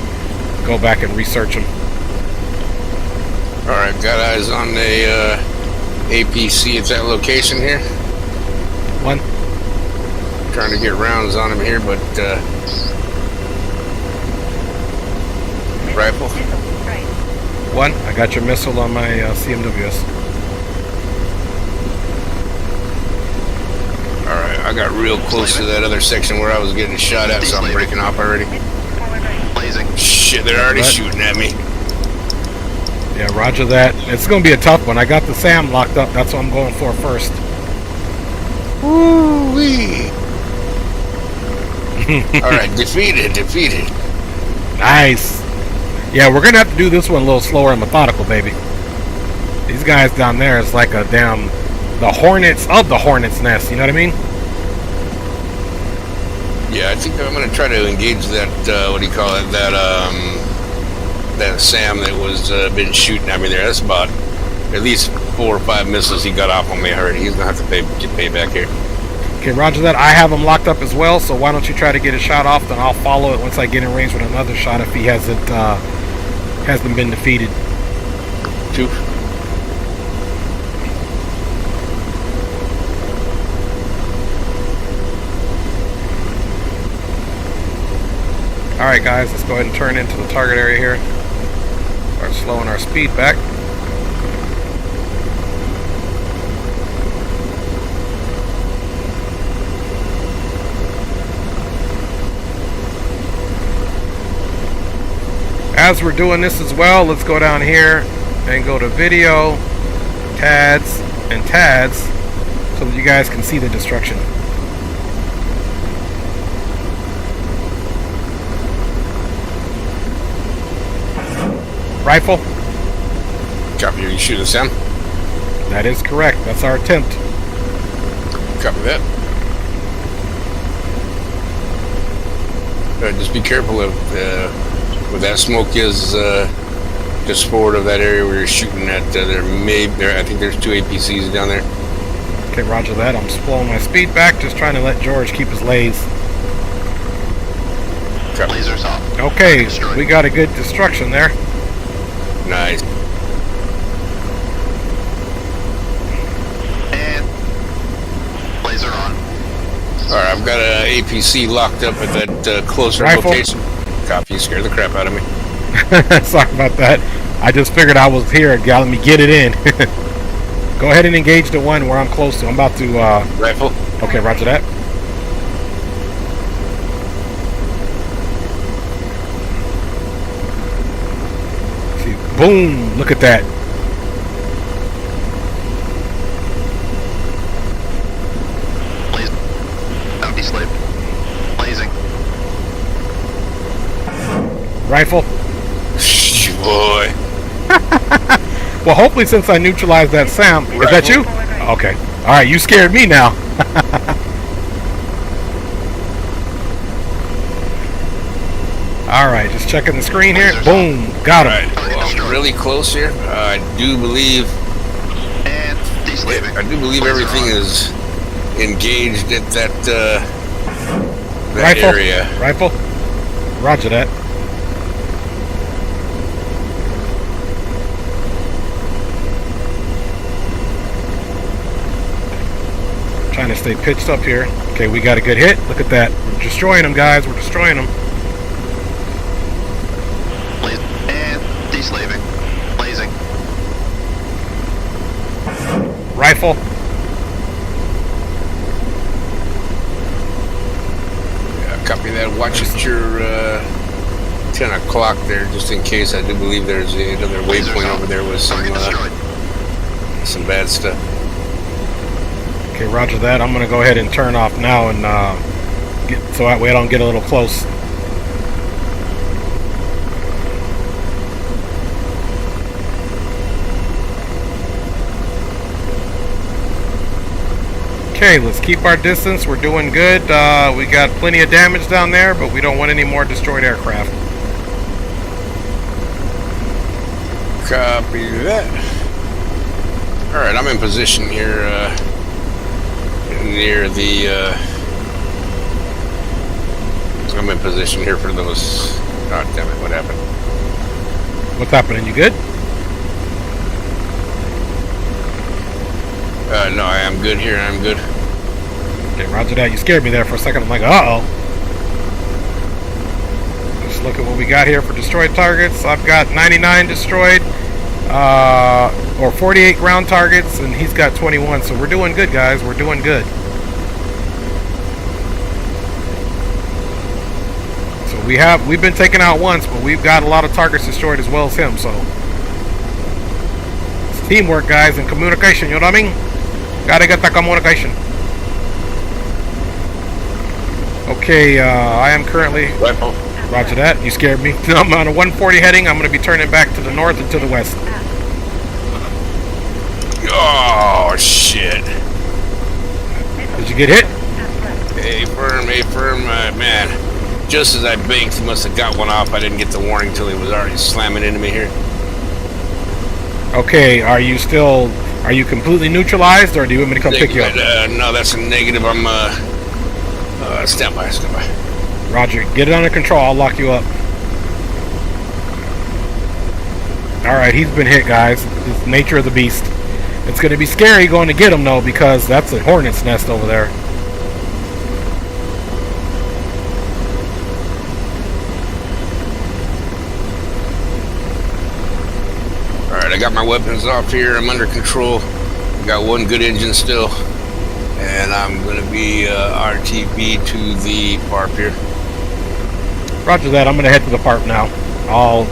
go back and research them. Alright, got eyes on the APC at that location here. One. Trying to get rounds on him here, but rifle. Right. One. I got your missile on my CMWS. Alright, I got real close to that other section where I was getting shot at, so I'm breaking off already. Forward right. Blazing. Shit, they're already What? shooting at me. Yeah, roger that. It's going to be a tough one. I got the SAM locked up. That's what I'm going for first. Woo-wee. Alright, defeated. Nice. Yeah, we're going to have to do this one a little slower and methodical, baby. These guys down there is like a damn... the hornets of the hornet's nest, you know what I mean? Yeah, I think I'm going to try to engage that, what do you call it, that SAM that was been shooting at me there. That's about at least 4 or 5 missiles he got off on me already. He's going to have to get payback here. Okay, roger that. I have him locked up as well, so why don't you try to get a shot off, then I'll follow it once I get in range with another shot if he hasn't been defeated. 2. Alright guys, let's go ahead and turn into the target area here. Start slowing our speed back. As we're doing this as well, let's go down here and go to video, TADS, and TADS so that you guys can see the destruction. Rifle. Copy, you shoot a SAM? That is correct. That's our attempt. Copy that. Just be careful of where that smoke is just forward of that area where you're shooting at. I think there's 2 APCs down there. Okay, roger that. I'm slowing my speed back, just trying to let George keep his lays. Copy. Lasers off. Okay, Destroyed. we got a good destruction there. Nice. And laser on. Alright, I've got an APC locked up at that closer Rifle. location. Copy, you scared the crap out of me. Sorry about that. I just figured I was here. Let me get it in. Go ahead and engage the one where I'm close to. I'm about to... Rifle. Okay, roger that. See, boom! Look at that. Blaze. Empty slave. Blazing. Rifle. Boy. Well, hopefully since I neutralized that SAM... Is that you? Okay. Alright, you scared me now. Alright, just checking the screen here. Boom! Got him. Alright, well, I'm really close here. I do believe... And de-slaving. I do believe everything is engaged at that Rifle. area. Rifle. Roger that. Trying to stay pitched up here. Okay, we got a good hit. Look at that. We're destroying them, guys. We're destroying them. Blaze. And de-slaving. Blazing. Rifle. Copy that. Watch at your 10 o'clock there, just in case. I do believe there's another waypoint over there with some bad stuff. Okay, roger that. I'm gonna go ahead and turn off now and so that way I don't get a little close. Okay, let's keep our distance. We're doing good. We got plenty of damage down there, but we don't want any more destroyed aircraft. Copy that. Alright, I'm in position here near the I'm in position here for those. God damn it, what happened? What's happening? You good? No, I am good here. I'm good. Okay, roger that. You scared me there for a second. I'm like, uh-oh. Let's look at what we got here for destroyed targets. I've got 99 destroyed, or 48 ground targets, and he's got 21. So we're doing good, guys. We're doing good. So we've been taken out once, but we've got a lot of targets destroyed as well as him. So it's teamwork, guys, and communication. You know what I mean? Gotta get the communication. Okay, I am currently... Rifle. Roger that. You scared me. I'm on a 140 heading. I'm going to be turning back to the north and to the west. Oh, shit. Did you get hit? Hey, firm, man. Just as I banked, he must have got one off. I didn't get the warning till he was already slamming into me here. Okay, are you completely neutralized, or do you want me to come pick you up? No, that's a negative. I'm, stand by. Roger, get it under control. I'll lock you up. Alright, he's been hit, guys. It's the nature of the beast. It's going to be scary going to get him, though, because that's a hornet's nest over there. Alright, I got my weapons off here. I'm under control. Got one good engine still. And I'm going to be RTB to the FARP here. Roger that. I'm going to head to the FARP now. I'll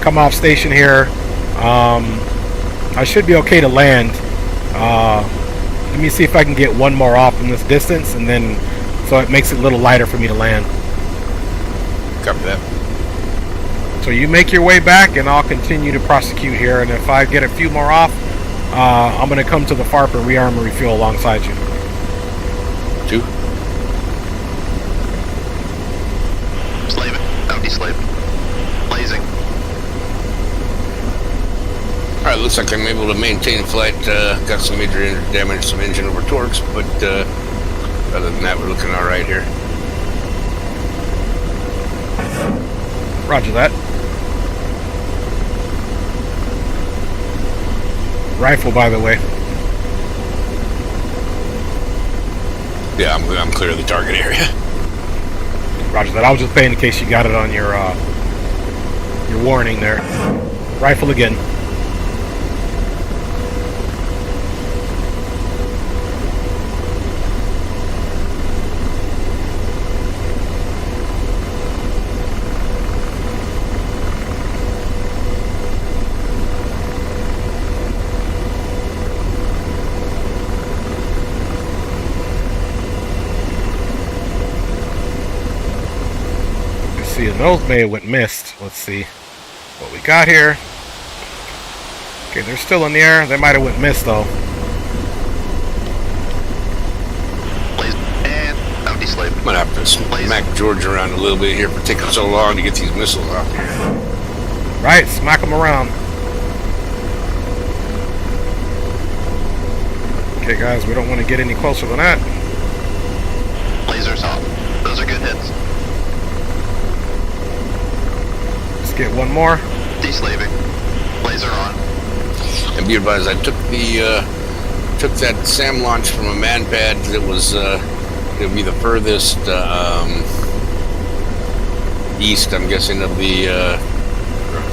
come off station here. I should be okay to land. Let me see if I can get one more off in this distance, and then so it makes it a little lighter for me to land. Copy that. So you make your way back, and I'll continue to prosecute here. And if I get a few more off, I'm going to come to the FARP and rearm and refuel alongside you. 2. Slave it. Bounty slave. Blazing. Alright, looks like I'm able to maintain flight. Got some major damage, some engine over torques, but other than that, we're looking alright here. Roger that. Rifle, by the way. Yeah, I'm clear of the target area. Roger that. I was just saying in case you got it on your warning there. Rifle again. And those may have went missed. Let's see what we got here. Okay, they're still in the air. They might have went missed though. Blaze and bounty slave. I'm gonna have to smack George around a little bit here for taking so long to get these missiles out here. Right, smack them around. Okay, guys, we don't want to get any closer than that. Lasers off. Those are good hits. Let's get one more. Deslaving. Laser on. And be advised, I took that SAM launch from a man pad that was it'll be the furthest east, I'm guessing, of the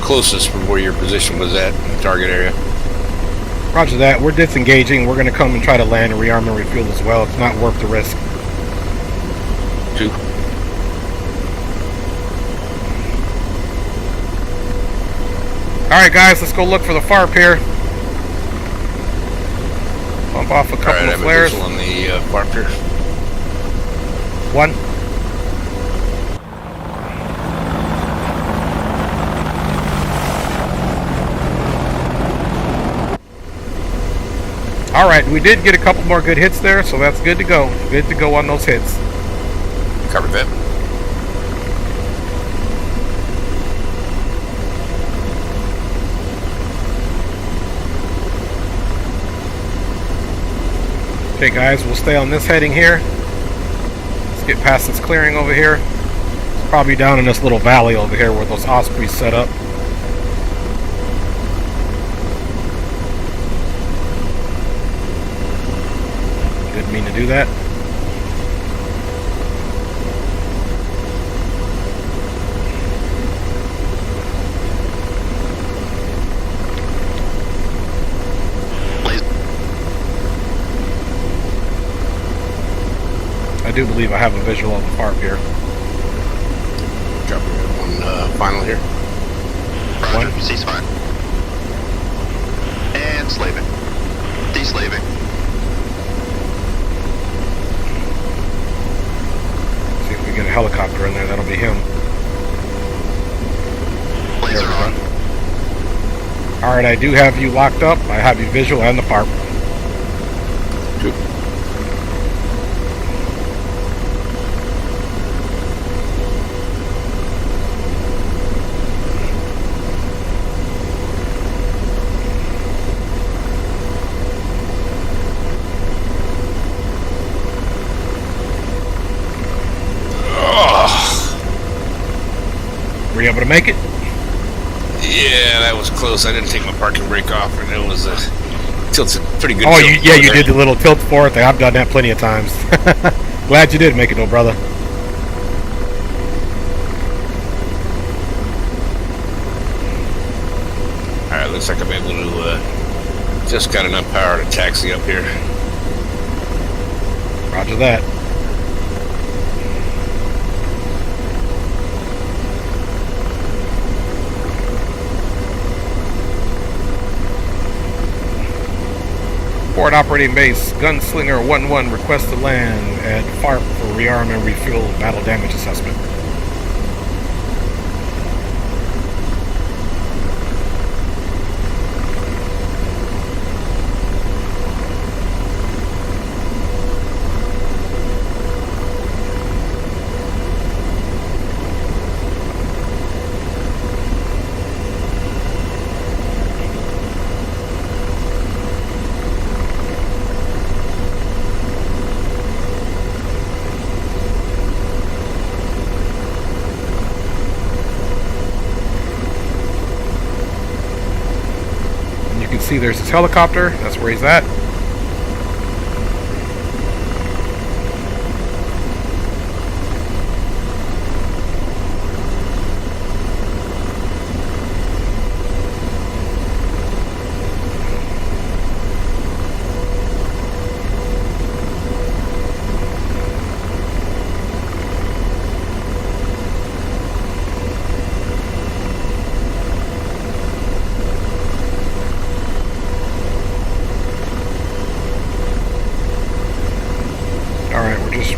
closest from where your position was at in the target area. Roger that. We're disengaging. We're going to come and try to land and rearm and refuel as well. It's not worth the risk. 2. Alright guys, let's go look for the FARP here. Bump off a couple of flares. On the FARP here. One. Alright, we did get a couple more good hits there, so that's good to go. Good to go on those hits. Covered that. Okay guys, we'll stay on this heading here. Let's get past this clearing over here. It's probably down in this little valley over here where those Ospreys set up. Didn't mean to do that. I do believe I have a visual of the FARP here. Drop one final here. Roger, ceasefire. And slaving. Deslaving. See if we get a helicopter in there, that'll be him. Laser on. Alright, I do have you locked up. I have you visual and the FARP. Two. Were you able to make it? Yeah, that was close. I didn't take my parking brake off, and it was tilted pretty good. Oh, you did the little tilt forward thing. I've done that plenty of times. Glad you did make it, though, brother. All right, looks like I'm able to just got enough power to taxi up here. Roger that. Port operating base, Gunslinger 1-1 request to land at FARP for rearm and refuel battle damage assessment. See, there's his helicopter. That's where he's at.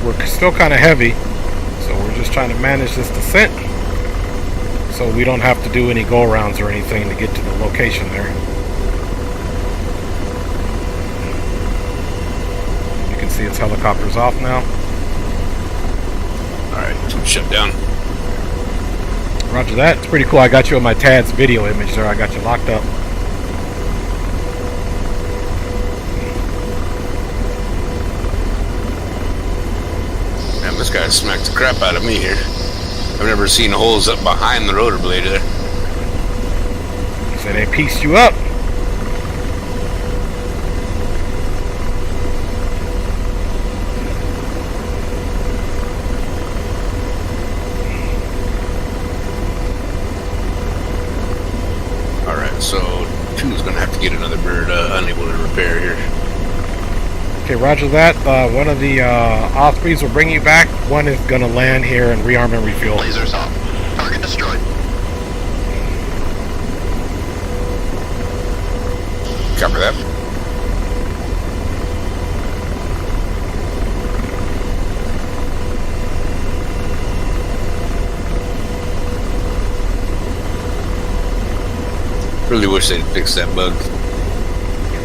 We're still kind of heavy, so we're just trying to manage this descent so we don't have to do any go-arounds or anything to get to the location there. You can see its helicopter's off now. Alright, shut down. Roger that. It's pretty cool. I got you on my TADS video image there. I got you locked up. This guy smacked the crap out of me here. I've never seen holes up behind the rotor blade there. So they pieced you up. Alright, so 2's gonna have to get another bird unable to repair here. Okay, roger that. One of the Ospreys will bring you back. One is going to land here and rearm and refuel. Lasers off. Target destroyed. Cover that. Really wish they'd fix that bug.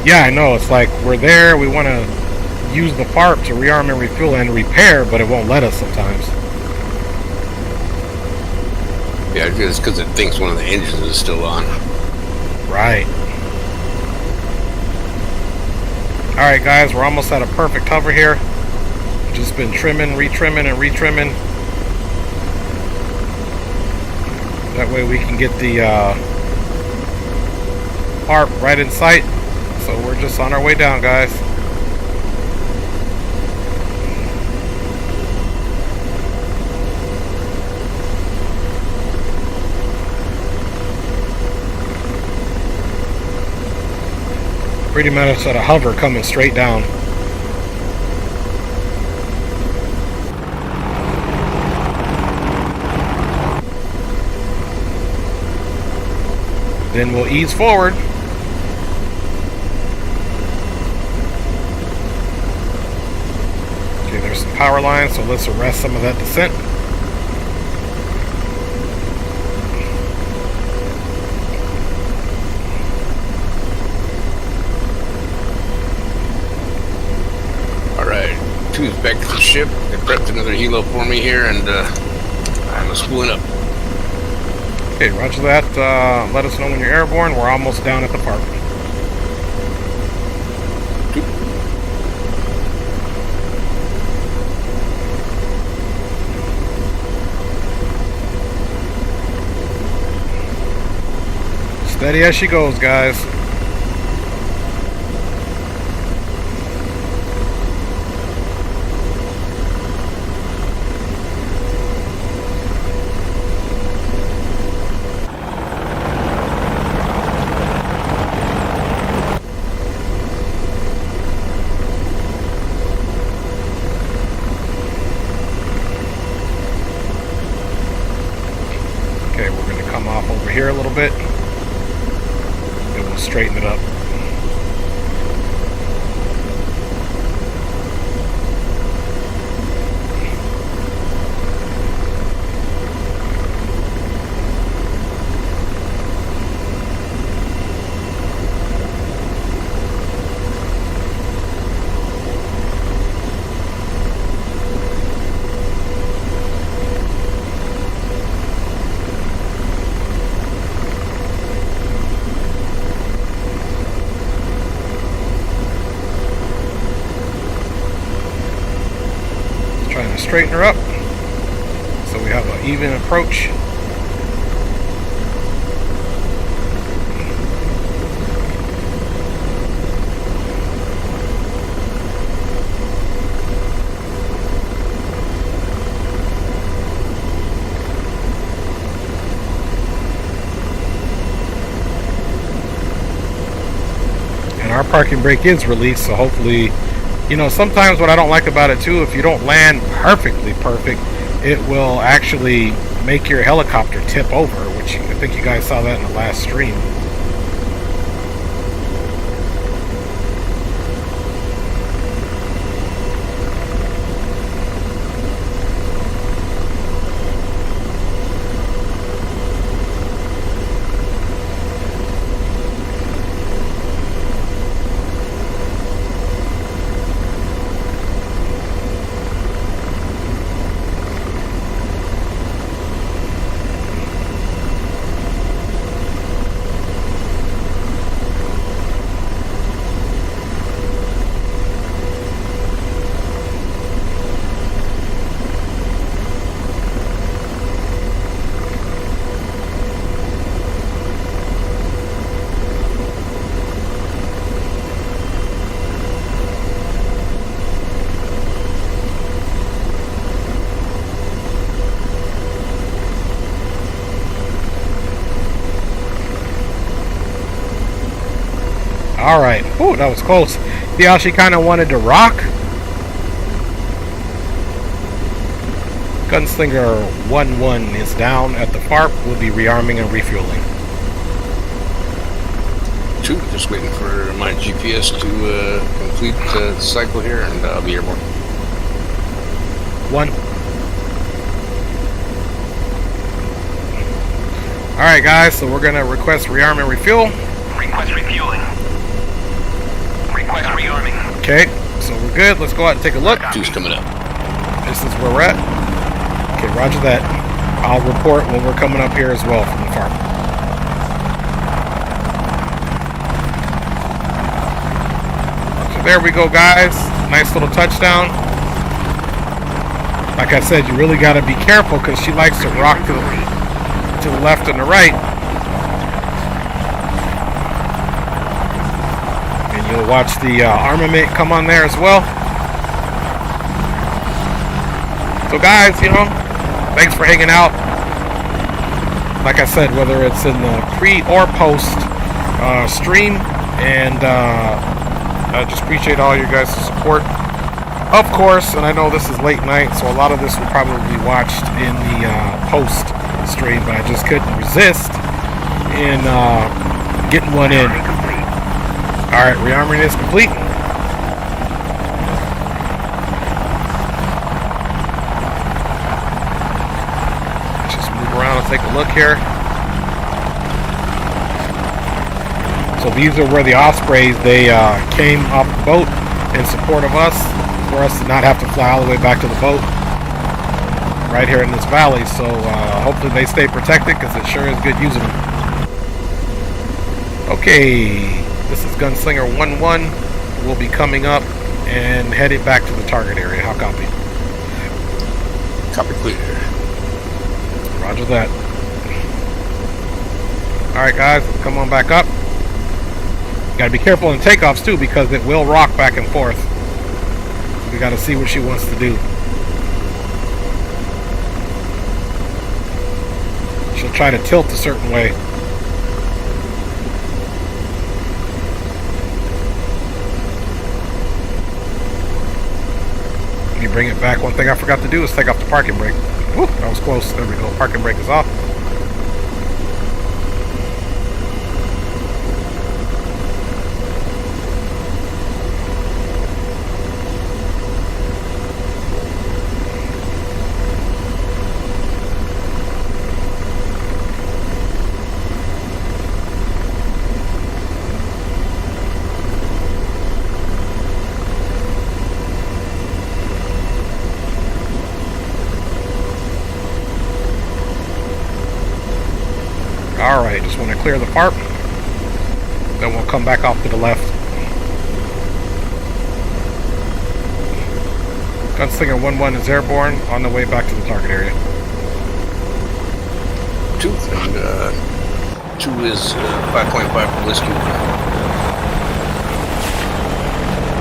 Yeah, I know. It's like we're there. We want to use the FARP to rearm and refuel and repair, but it won't let us sometimes. Yeah, it's because it thinks one of the engines is still on. Right. Alright guys, we're almost at a perfect hover here. Just been trimming, retrimming, and retrimming. That way we can get the ARP right in sight. So we're just on our way down, guys. Pretty much at a hover coming straight down. Then we'll ease forward. Okay, there's some power lines, so let's arrest some of that descent. Two's back to the ship. They prepped another helo for me here, and I'm spooling up. Okay, roger that. Let us know when you're airborne. We're almost down at the park. Steady as she goes, guys. Okay, we're going to come off over here a little bit. Then we'll straighten it up. Straighten her up so we have an even approach. And our parking brake is released, so hopefully, you know, sometimes what I don't like about it too, if you don't land perfectly perfect, it will actually make your helicopter tip over, which I think you guys saw that in the last stream. Alright. Ooh, that was close. See how she kind of wanted to rock? Gunslinger 1-1 is down at the FARP. We'll be rearming and refueling. 2, just waiting for my GPS to complete the cycle here, and I'll be airborne. 1. Alright guys, so we're going to request rearm and refuel. Request refueling. Request rearming. Okay, so we're good. Let's go out and take a look. 2's coming up. This is where we're at. Okay, roger that. I'll report when we're coming up here as well from the farm. So there we go, guys. Nice little touchdown. Like I said, you really got to be careful because she likes to rock to the left and the right. And you'll watch the armament come on there as well. So guys, you know, thanks for hanging out. Like I said, whether it's in the pre or post stream, and I just appreciate all you guys' support. Of course, and I know this is late night, so a lot of this will probably be watched in the post stream, but I just couldn't resist in getting one in. Alright, rearming is complete. Just move around and take a look here. So these are where the Ospreys, they came off the boat in support of us, for us to not have to fly all the way back to the boat right here in this valley. So hopefully they stay protected, because it sure is good using them. Okay, this is Gunslinger 1-1. We'll be coming up and headed back to the target area. How copy? Copy clear. Roger that. Alright guys, come on back up. Gotta be careful in takeoffs too, because it will rock back and forth. We gotta see what she wants to do. She'll try to tilt a certain way. Let me bring it back. One thing I forgot to do is take off the parking brake. Whew, that was close. There we go. Parking brake is off. Alright, just want to clear the FARP. Then we'll come back off to the left. Gunslinger 1-1 is airborne, on the way back to the target area. 2, and 2 is 5.5 for whiskey.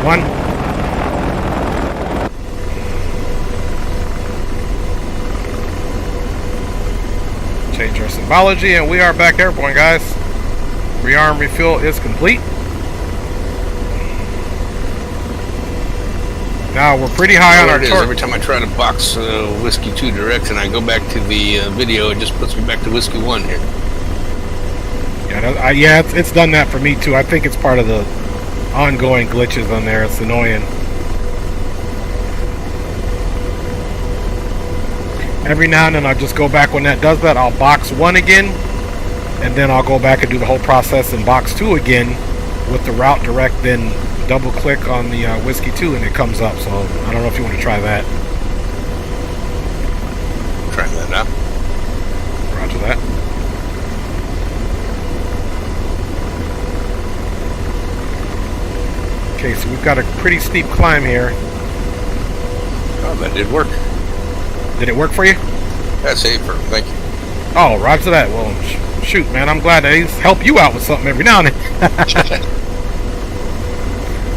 1. Change our symbology, and we are back airborne, guys. Rearm refuel is complete. Now we're pretty high on our torque. Every time I try to box Whiskey 2 direct and I go back to the video, it just puts me back to Whiskey 1 here. Yeah, it's done that for me too. I think it's part of the ongoing glitches on there. It's annoying. Every now and then I'll just go back when that does that. I'll box 1 again, and then I'll go back and do the whole process in box 2 again with the route direct, then double click on the Whiskey 2 and it comes up. So I don't know if you want to try that. Trying that now. Roger that. Okay, so we've got a pretty steep climb here. Oh, that did work. Did it work for you? That's it, thank you. Oh, roger that. Well, shoot, man, I'm glad I help you out with something every now and then.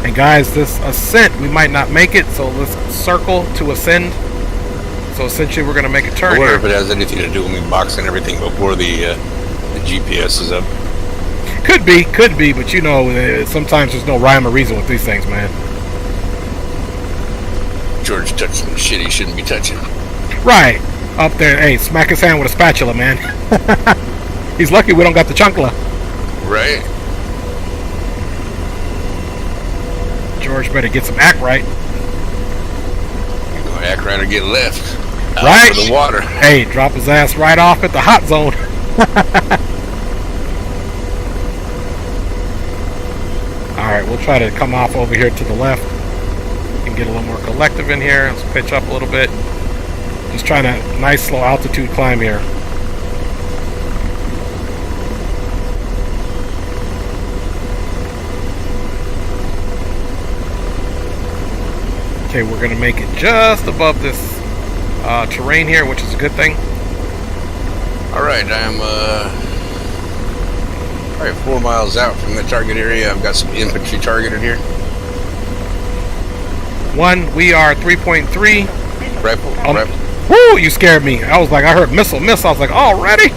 And guys, this ascent, we might not make it, so let's circle to ascend. So essentially, we're going to make a turn. I wonder here. if it has anything to do with me boxing everything before the GPS is up. Could be, but you know, sometimes there's no rhyme or reason with these things, man. George touched some shit he shouldn't be touching. Right. Up there, hey, smack his hand with a spatula, man. He's lucky we don't got the chunkla. Right. George better get some act right. You know, act right or get left. Out Right? of the water. Hey, drop his ass right off at the hot zone. Alright, we'll try to come off over here to the left. And get a little more collective in here. Let's pitch up a little bit. Just trying a nice slow altitude climb here. Okay, we're going to make it just above this terrain here, which is a good thing. Alright, I'm probably 4 miles out from the target area. I've got some infantry targeted here. 1, we are 3.3. Rifle, rifle. Woo, you scared me. I was like, I heard missile. I was like, already?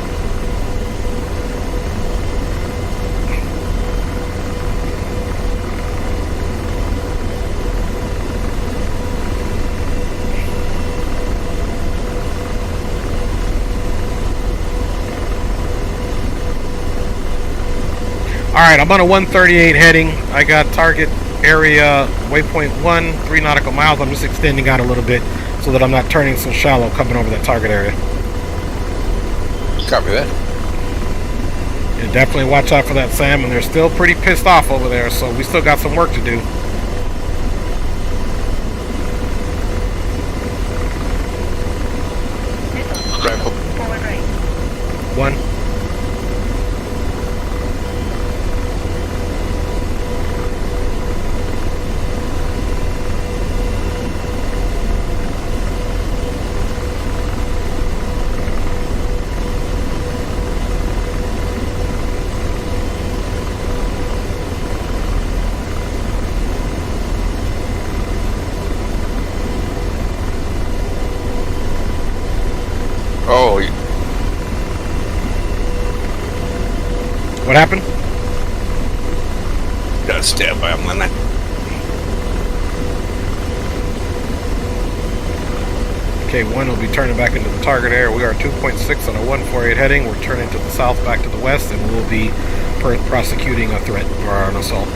Alright, I'm on a 138 heading. I got target area waypoint 1, 3 nautical miles. I'm just extending out a little bit so that I'm not turning so shallow coming over that target area. Copy that. Yeah, definitely watch out for that salmon. They're still pretty pissed off over there, so we still got some work to do. Rifle. Forward right. 1. Oh, What happened? got stabbed by a lemon. Okay, 1 will be turning back into the target area. We are 2.6 on a 148 heading. We're turning to the south back to the west, and we'll be prosecuting a threat or an assault.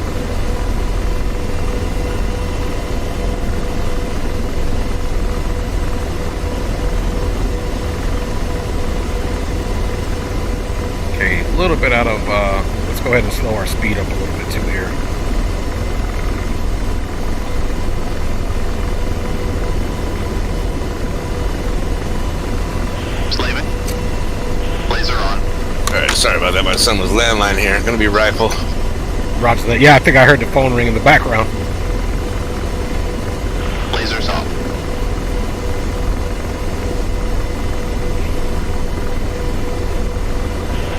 Okay, a little bit out of, let's go ahead and slow our speed up a little bit too here. Slaving. Laser on. Alright, sorry about that. My son was landline here. Gonna be rifle. Roger that. Yeah, I think I heard the phone ring in the background. Lasers off.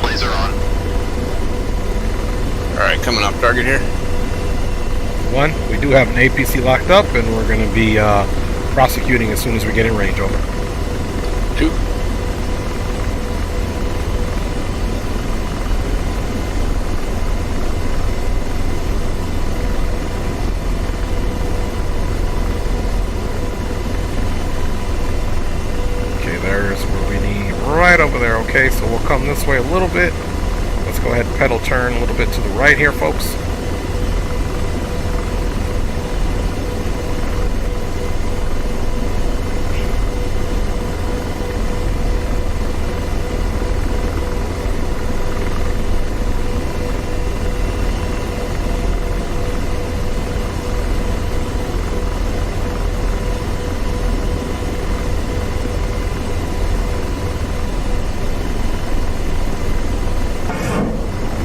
Laser on. Alright, coming off target here. 1, we do have an APC locked up, and we're going to be prosecuting as soon as we get in range. Over. 2. Okay, there's where we need, right over there. Okay, so we'll come this way a little bit. Let's go ahead and pedal turn a little bit to the right here, folks.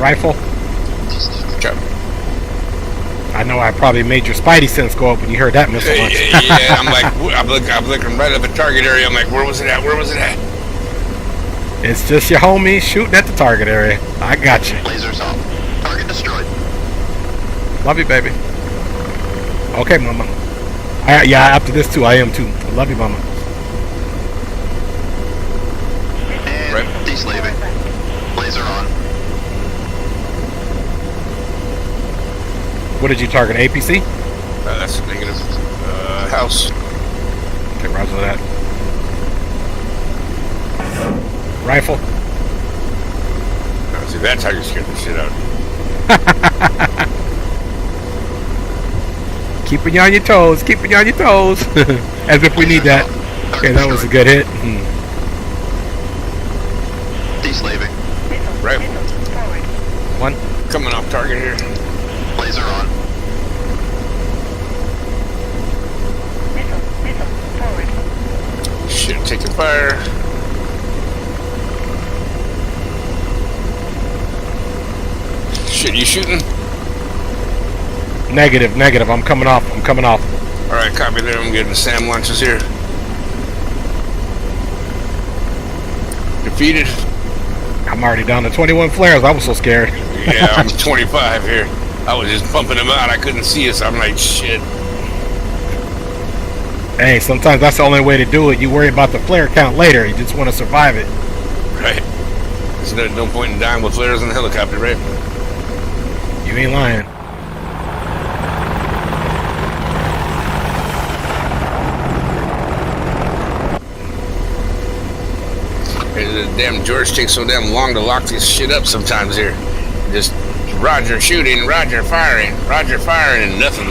Rifle. Copy. I know I probably made your spidey sense go up when you heard that missile launch. Yeah, I'm like, I'm looking right at the target area. I'm like, where was it at? Where was it at? It's just your homie shooting at the target area. I got you. Lasers off. Target destroyed. Love you, baby. Okay, mama. Yeah, after this too, I am too. Love you, mama. And Right. deslaving. Laser on. What did you target? APC? That's a negative. House. Okay, roger that. Rifle. See, that's how you scared the shit out of me. Keeping you on your toes. Keeping you on your toes. As if we need that. Okay, that was a good hit. Deslaving. Right. Forward. One. Coming off target here. Laser on. Missile. Forward. Shit, taking fire. Shit, you shooting? Negative. I'm coming off. Alright, copy there. I'm getting the SAM launches here. Defeated. I'm already down to 21 flares. I was so scared. Yeah, I'm 25 here. I was just pumping them out. I couldn't see us. I'm like, shit. Hey, sometimes that's the only way to do it. You worry about the flare count later. You just want to survive it. Right. There's no point in dying with flares in the helicopter, right? You ain't lying. The damn joystick's so damn long to lock this shit up sometimes here. Just Roger shooting, Roger firing, and nothing.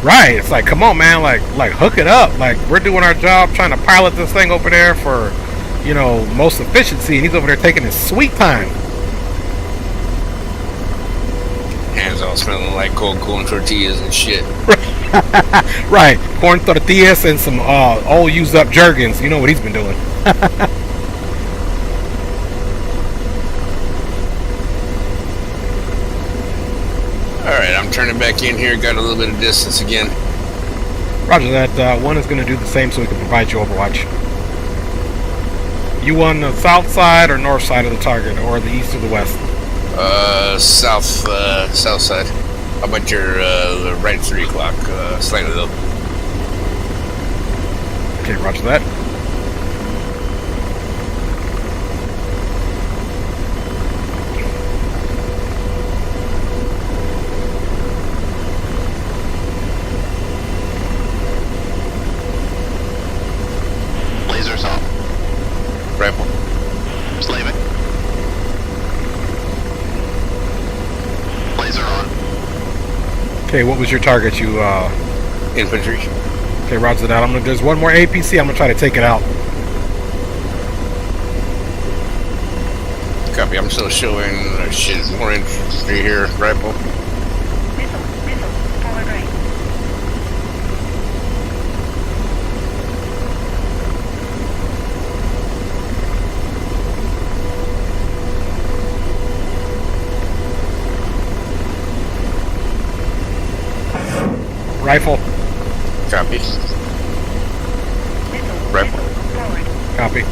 Right. It's like, come on, man. Like hook it up. Like, we're doing our job trying to pilot this thing over there for, you know, most efficiency, and he's over there taking his sweet time. Hands all smelling like cold corn tortillas and shit. Right. Corn tortillas and some old used up Jergens. You know what he's been doing. Alright, I'm turning back in here. Got a little bit of distance again. Roger that. One is going to do the same so we can provide you overwatch. You on the south side or north side of the target, or the east or the west? South side. How about your right 3 o'clock? Slightly though. Okay, roger that. Lasers off. Rifle. Slaving. Laser on. Okay, what was your target? You Infantry. okay, roger that. There's one more APC. I'm gonna try to take it out. Copy. I'm still showing shit. More infantry here. Rifle. Missile. Forward right. Rifle. Copy. Missile. Rifle. Forward. Copy.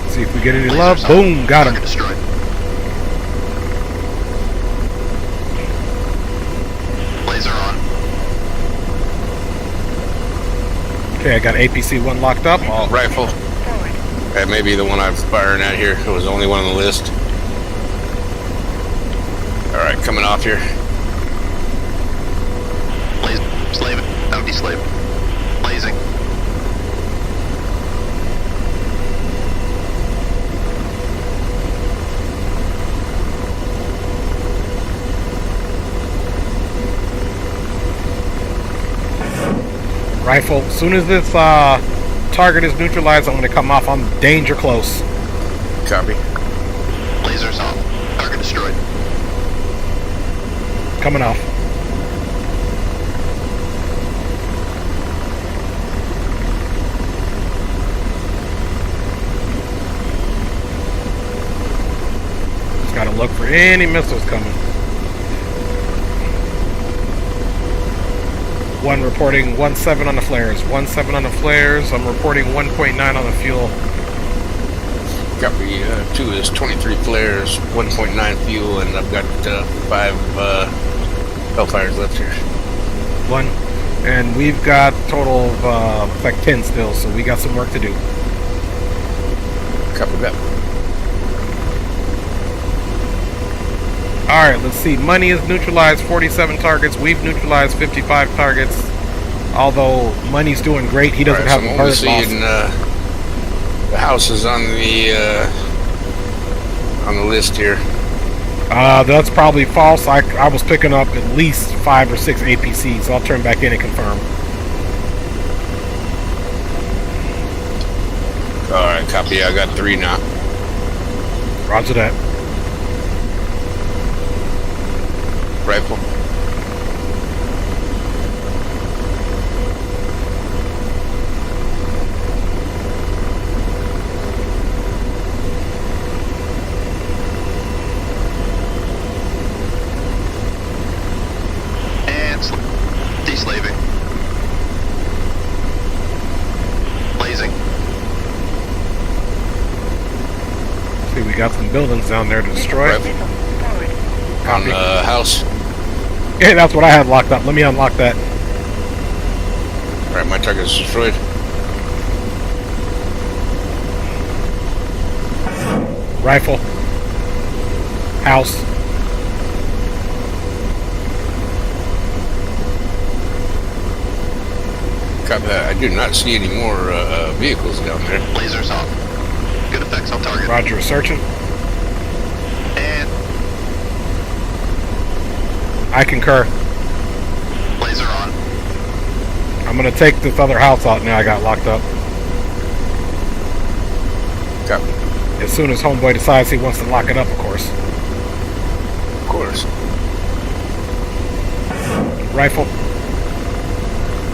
See if we get any love. Lasers off. Boom, got Target him. destroyed. Laser on. Okay, I got APC 1 locked up. Oh, Rifle. Forward. That may be the one I'm firing at here. It was the only one on the list. Alright, coming off here. Slaving. No, deslaving. Blazing. rifle. As soon as this target is neutralized, I'm going to come off. I'm danger close. Copy. Lasers off. Target destroyed. Coming off. Just got to look for any missiles coming. One reporting 1.7 on the flares. 1.7 on the flares. I'm reporting 1.9 on the fuel. Copy. 2 is 23 flares, 1.9 fuel, and I've got 5 Hellfires left here. 1. And we've got total of like 10 still, so we got some work to do. Copy that. Alright, let's see. Money is neutralized 47 targets. We've neutralized 55 targets. Although Money's doing great, he doesn't have a bird loss. The house is on the on the list here? That's probably false. I was picking up at least 5 or 6 APCs, so I'll turn back in and confirm. Alright, copy. I got 3 now. Roger that. Rifle. And deslaving. Blazing. See, we got some buildings down there to destroy. Rifle. On Copy. the house. Yeah, that's what I had locked up. Let me unlock that. Alright, my target's destroyed. Rifle. House. Copy that. I do not see any more vehicles down there. Lasers off. Good effects on target. Roger, searching. And I concur. laser on. I'm gonna take this other house out now. I got locked up. Copy. As soon as homeboy decides he wants to lock it up, of course. Of course. Rifle.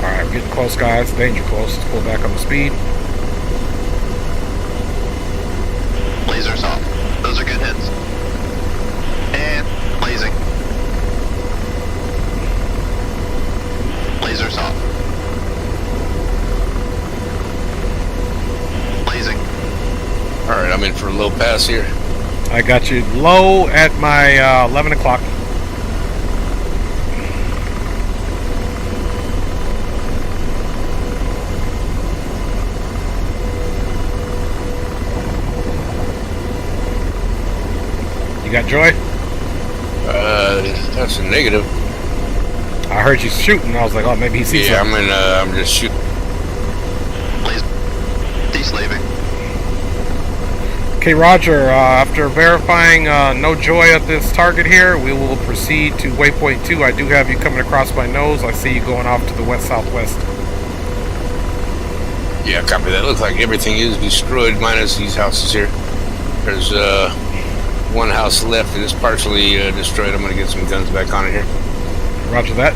Alright, we're getting close, guys. Danger close. Let's pull back on the speed. Lasers off. Those are good hits. And blazing. Lasers off. Blazing. Alright, I'm in for a low pass here. I got you low at my 11 o'clock. You got Joy? That's a negative. I heard you shooting. I was like, oh, maybe he sees Yeah, something. I'm just shooting. Laser. Deslaving. Okay, Roger. After verifying no Joy at this target here, we will proceed to waypoint 2. I do have you coming across my nose. I see you going off to the west-southwest. Yeah, copy that. Looks like everything is destroyed minus these houses here. There's one house left and it's partially destroyed. I'm gonna get some guns back on it here. Roger that.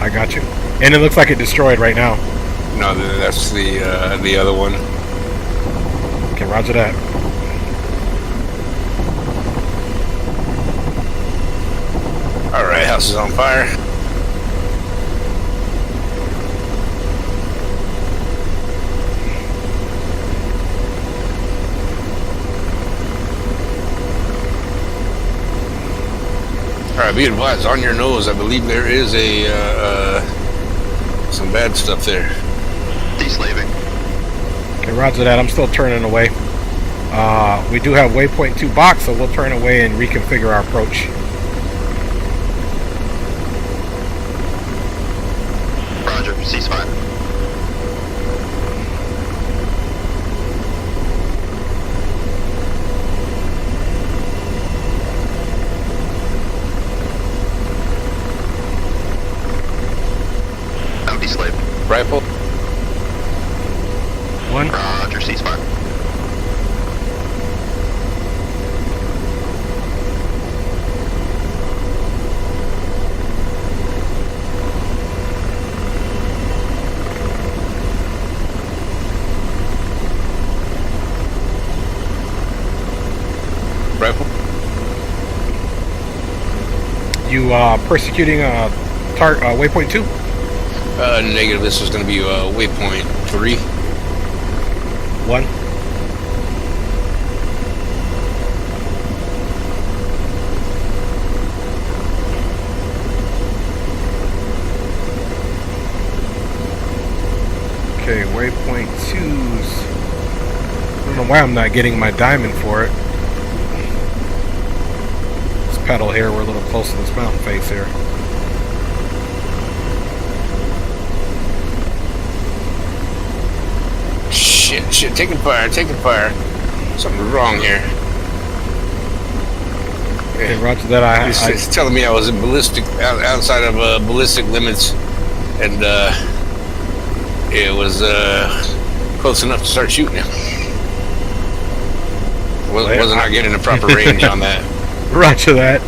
I got you. And it looks like it destroyed right now. No, that's the other one. Okay, roger that. Alright, house is on fire. Alright, be advised, on your nose, I believe there is some bad stuff there. Deslaving. Okay, roger that. I'm still turning away. We do have waypoint 2 box, so we'll turn away and reconfigure our approach. Roger. Ceasefire. I'm deslaved. Rifle? 1. Roger. Ceasefire. Rifle? You persecuting waypoint 2? Negative. This is going to be waypoint 3. 1. Okay, waypoint 2's. I don't know why I'm not getting my diamond for it. This pedal here, we're a little close to this mountain face here. Shit, taking fire. Something's wrong here. Okay, roger that. It's telling me I was in ballistic, outside of ballistic limits, and it was close enough to start shooting him. Wasn't I getting the proper range on that? Roger that.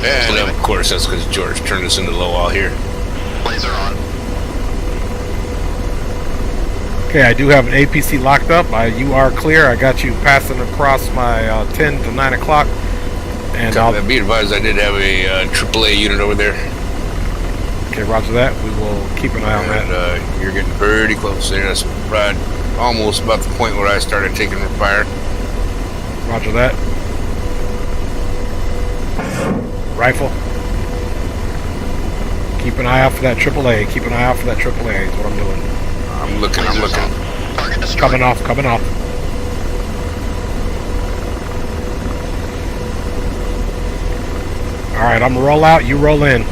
And of course, that's because George turned us into low all here. Laser on. Okay, I do have an APC locked up. You are clear. I got you passing across my 10 to 9 o'clock. And I'll be advised, I did have a AAA unit over there. Okay, roger that. We will keep an eye on that. You're getting pretty close there. That's right, almost about the point where I started taking fire. Roger that. Rifle. Keep an eye out for that AAA. Keep an eye out for that AAA is what I'm doing. I'm looking. Target destroyed. Coming off. Alright, I'm gonna roll out, you roll in.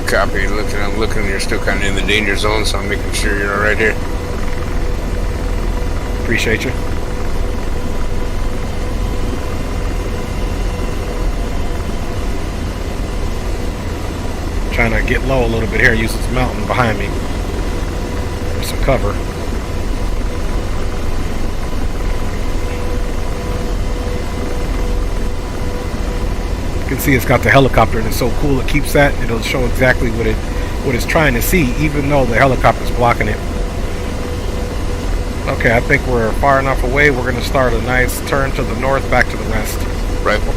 Copy. I'm looking. You're still kind of in the danger zone, so I'm making sure you're all right here. Appreciate you. Trying to get low a little bit here. Use this mountain behind me for some cover. You can see it's got the helicopter, and it's so cool. It keeps that. It'll show exactly what it's trying to see, even though the helicopter's blocking it. Okay, I think we're far enough away. We're going to start a nice turn to the north, back to the west. Rifle.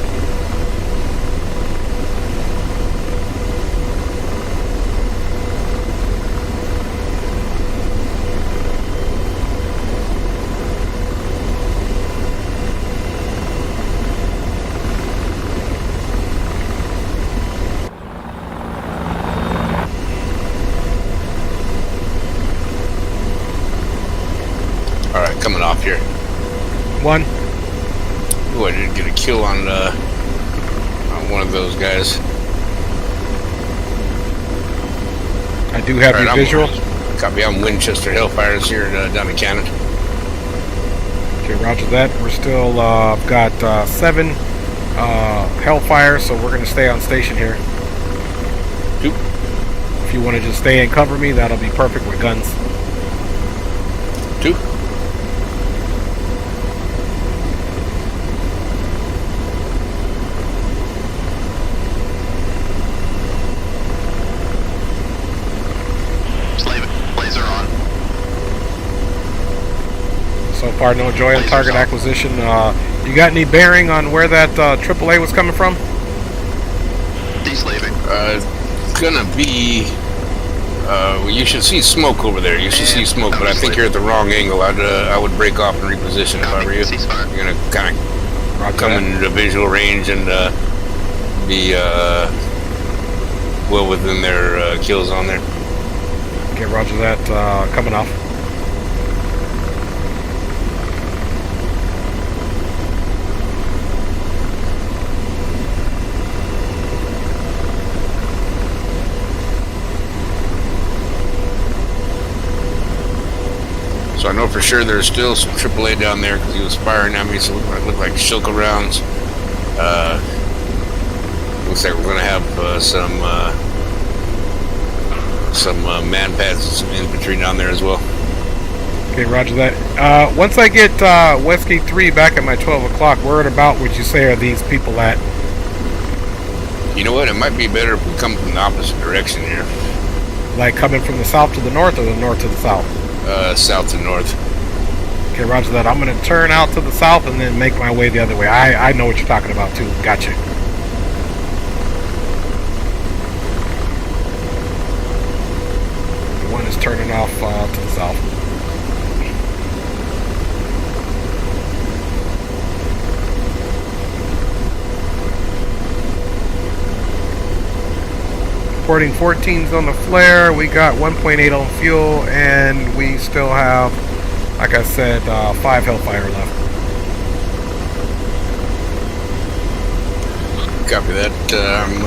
Coming off here. One. Ooh, I did get a kill on one of those guys. I do have your visual. Copy. I'm Winchester Hellfires here down in Canada. Okay, roger that. We're still got 7 Hellfire, so we're going to stay on station here. Oop. If you want to just stay and cover me, that'll be perfect with guns. 2. So far, no joy on target acquisition. You got any bearing on where that AAA was coming from? Deslaving. Gonna be. You should see smoke over there. You should see smoke, but I think you're at the wrong angle. I would break off and reposition if I were you. You're gonna kind of come into the visual range and be well within their kill zone there. Okay, roger that. Coming off. So I know for sure there's still some AAA down there because he was firing at me, so it looked like shulker rounds. Looks like we're going to have some man pads and some infantry down there as well. Okay, roger that. Once I get Westgate 3 back at my 12 o'clock, where about would you say are these people at? You know what? It might be better if we come from the opposite direction here. Like coming from the south to the north or the north to the south? South to north. Okay, roger that. I'm going to turn out to the south and then make my way the other way. I know what you're talking about, too. Gotcha. The one is turning off to the south. Reporting 14s on the flare. We got 1.8 on fuel, and we still have, like I said, 5 Hellfire left. Copy that. I'm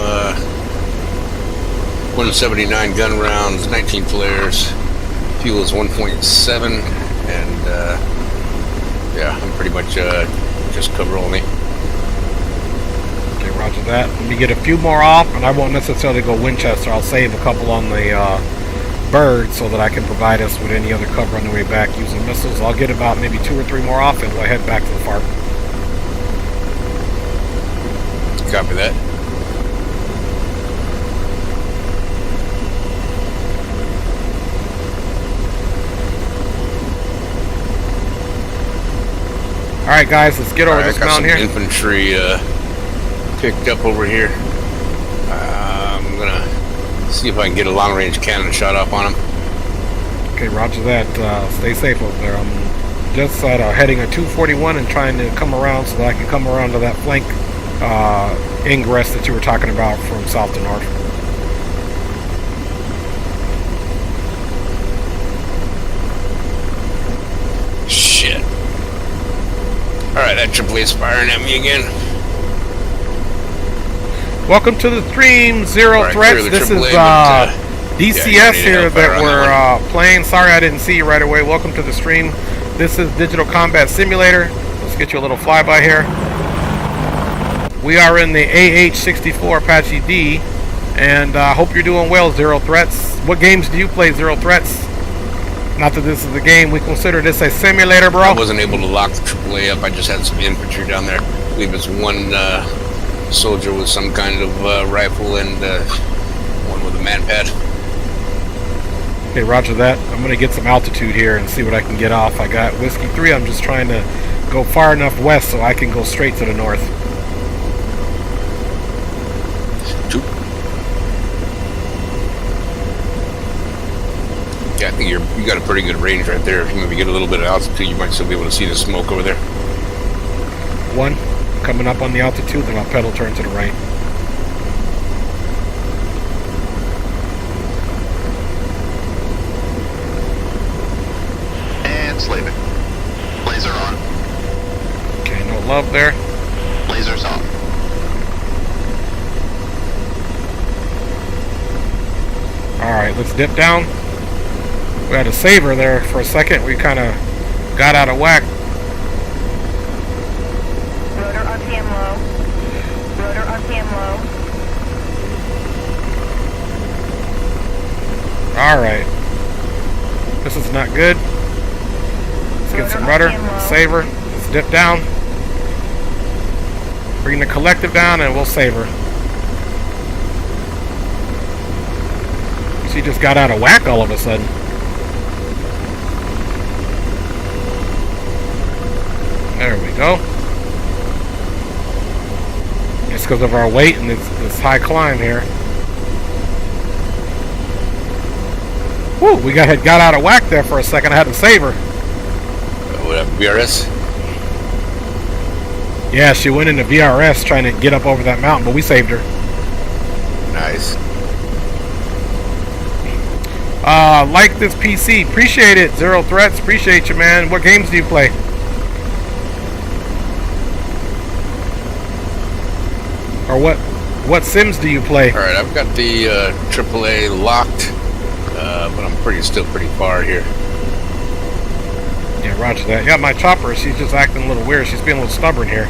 179 gun rounds, 19 flares. Fuel is 1.7, and yeah, I'm pretty much just cover only. Okay, roger that. Let me get a few more off, and I won't necessarily go Winchester. I'll save a couple on the Bird so that I can provide us with any other cover on the way back using missiles. I'll get about maybe 2 or 3 more off, and we'll head back to the farm. Copy that. Alright guys, let's get over this mountain here. Infantry picked up over here. I'm gonna see if I can get a long range cannon shot up on him. Okay, roger that. Stay safe over there. I'm just heading a 241 and trying to come around so that I can come around to that flank ingress that you were talking about from south to north. Shit. Alright, that AAA's firing at me again. Welcome to the stream, Zero Threats. This is DCS here that we're playing. Sorry I didn't see you right away. Welcome to the stream. This is Digital Combat Simulator. Let's get you a little flyby here. We are in the AH-64 Apache D, and I hope you're doing well, Zero Threats. What games do you play, Zero Threats? Not that this is a game. We consider this a simulator, bro. I wasn't able to lock the AAA up. I just had some infantry down there. I believe it's one soldier with some kind of rifle and one with a man-pad. Okay, roger that. I'm going to get some altitude here and see what I can get off. I got Whiskey 3. I'm just trying to go far enough west so I can go straight to the north. Yeah, I think you got a pretty good range right there. If you maybe get a little bit of altitude, you might still be able to see the smoke over there. 1, coming up on the altitude, then I'll pedal turn to the right. And slaving. Laser on. Okay, no love there. Lasers off. Alright, let's dip down. We had a saver there for a second. We kind of got out of whack. Rotor RPM low. Rotor RPM low. Alright. This is not good. Let's get some rudder. Saver. Let's dip down. Bring the collective down and we'll saver. She just got out of whack all of a sudden. There we go. It's because of our weight and this high climb here. Woo, we got out of whack there for a second. I had to save her. What, VRS? Yeah, she went into VRS trying to get up over that mountain, but we saved her. Nice. Like this PC. Appreciate it, Zero Threats. Appreciate you, man. What games do you play? Or what sims do you play? Alright, I've got the AAA locked, but I'm still pretty far here. Yeah, roger that. Yeah, my chopper, she's just acting a little weird. She's being a little stubborn here.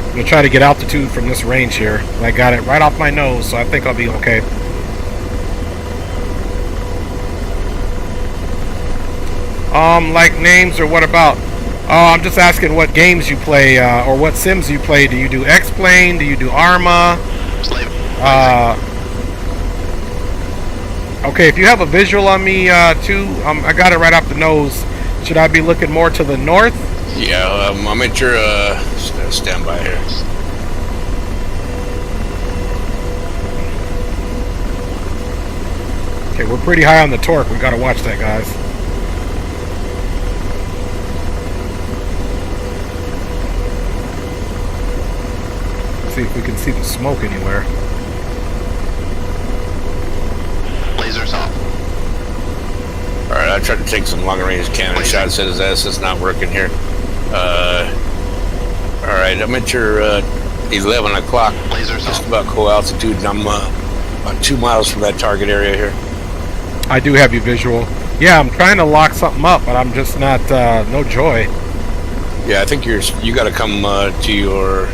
I'm going to try to get altitude from this range here. I got it right off my nose, so I think I'll be okay. Like names or what about? I'm just asking what games you play, or what sims you play. Do you do X-Plane? Do you do Arma? Slave. Okay, if you have a visual on me, too, I got it right off the nose. Should I be looking more to the north? Yeah, I'm at your standby here. Okay, we're pretty high on the torque. We gotta watch that, guys. See if we can see the smoke anywhere. Lasers off. Alright, I tried to take some long range cannon shots at his ass. It's not working here. Alright, I'm at your 11 o'clock. Lasers Just off. about cool altitude, and I'm about 2 miles from that target area here. I do have you visual. Yeah, I'm trying to lock something up, but I'm just not, no joy. Yeah, I think you got to come to your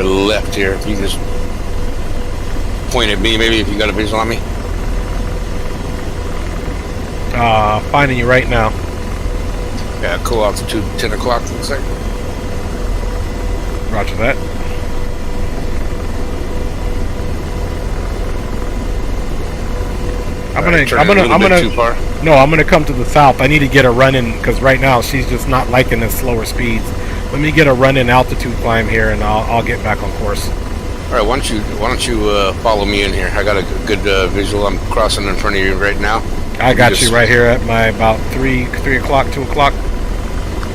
left here. If you just point at me, maybe if you got a visual on me. Finding you right now. Yeah, cool altitude 10 o'clock, looks like. Roger that. I'm gonna come to the south. I need to get a run in because right now she's just not liking the slower speeds. Let me get a run in altitude climb here, and I'll get back on course. All right, why don't you follow me in here? I got a good visual. I'm crossing in front of you right now. I got you right here at my about 3 o'clock, 2 o'clock.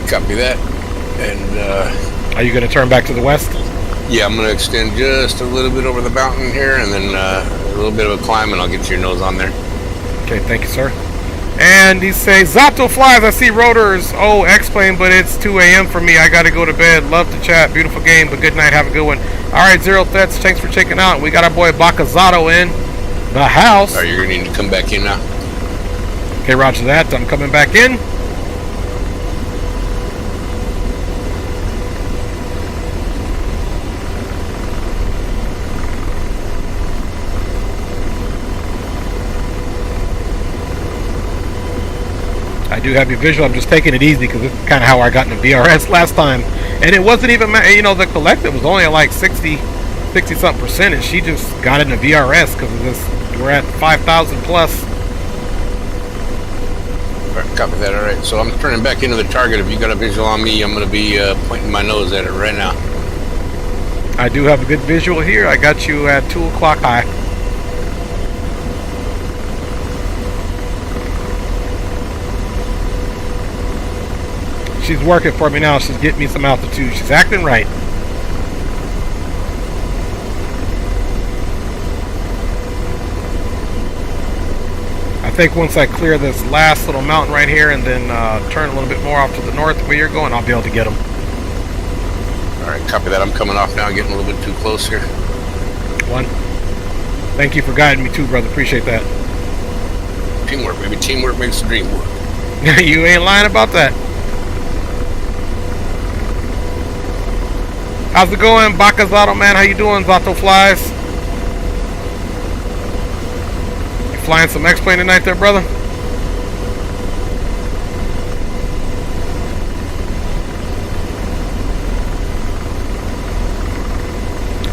Copy that. And are you going to turn back to the west? Yeah, I'm going to extend just a little bit over the mountain here, and then a little bit of a climb, and I'll get your nose on there. Okay, thank you, sir. And he says, Zato flies, I see rotors. Oh, X-Plane, but it's 2 a.m. for me. I got to go to bed. Love to chat. Beautiful game, but good night. Have a good one. All right, Zero Threats, thanks for checking out. We got our boy Bakazato in the house. All right, you're going to need to come back in now. Okay, roger that. I'm coming back in. I do have your visual. I'm just taking it easy because this is kind of how I got into VRS last time. And it wasn't even, you know, the collective was only at like 60-something%, and she just got into VRS because of this. We're at 5,000 plus. All right, copy that. All right, so I'm turning back into the target. If you got a visual on me, I'm going to be pointing my nose at it right now. I do have a good visual here. I got you at 2 o'clock high. She's working for me now. She's getting me some altitude. She's acting right. I think once I clear this last little mountain right here and then turn a little bit more off to the north where you're going, I'll be able to get them. Alright, copy that. I'm coming off now, getting a little bit too close here. One. Thank you for guiding me too, brother. Appreciate that. Teamwork, baby. Teamwork makes the dream work. You ain't lying about that. How's it going, Bakazato, man? How you doing, Zato Flies? You flying some X-Plane tonight there, brother?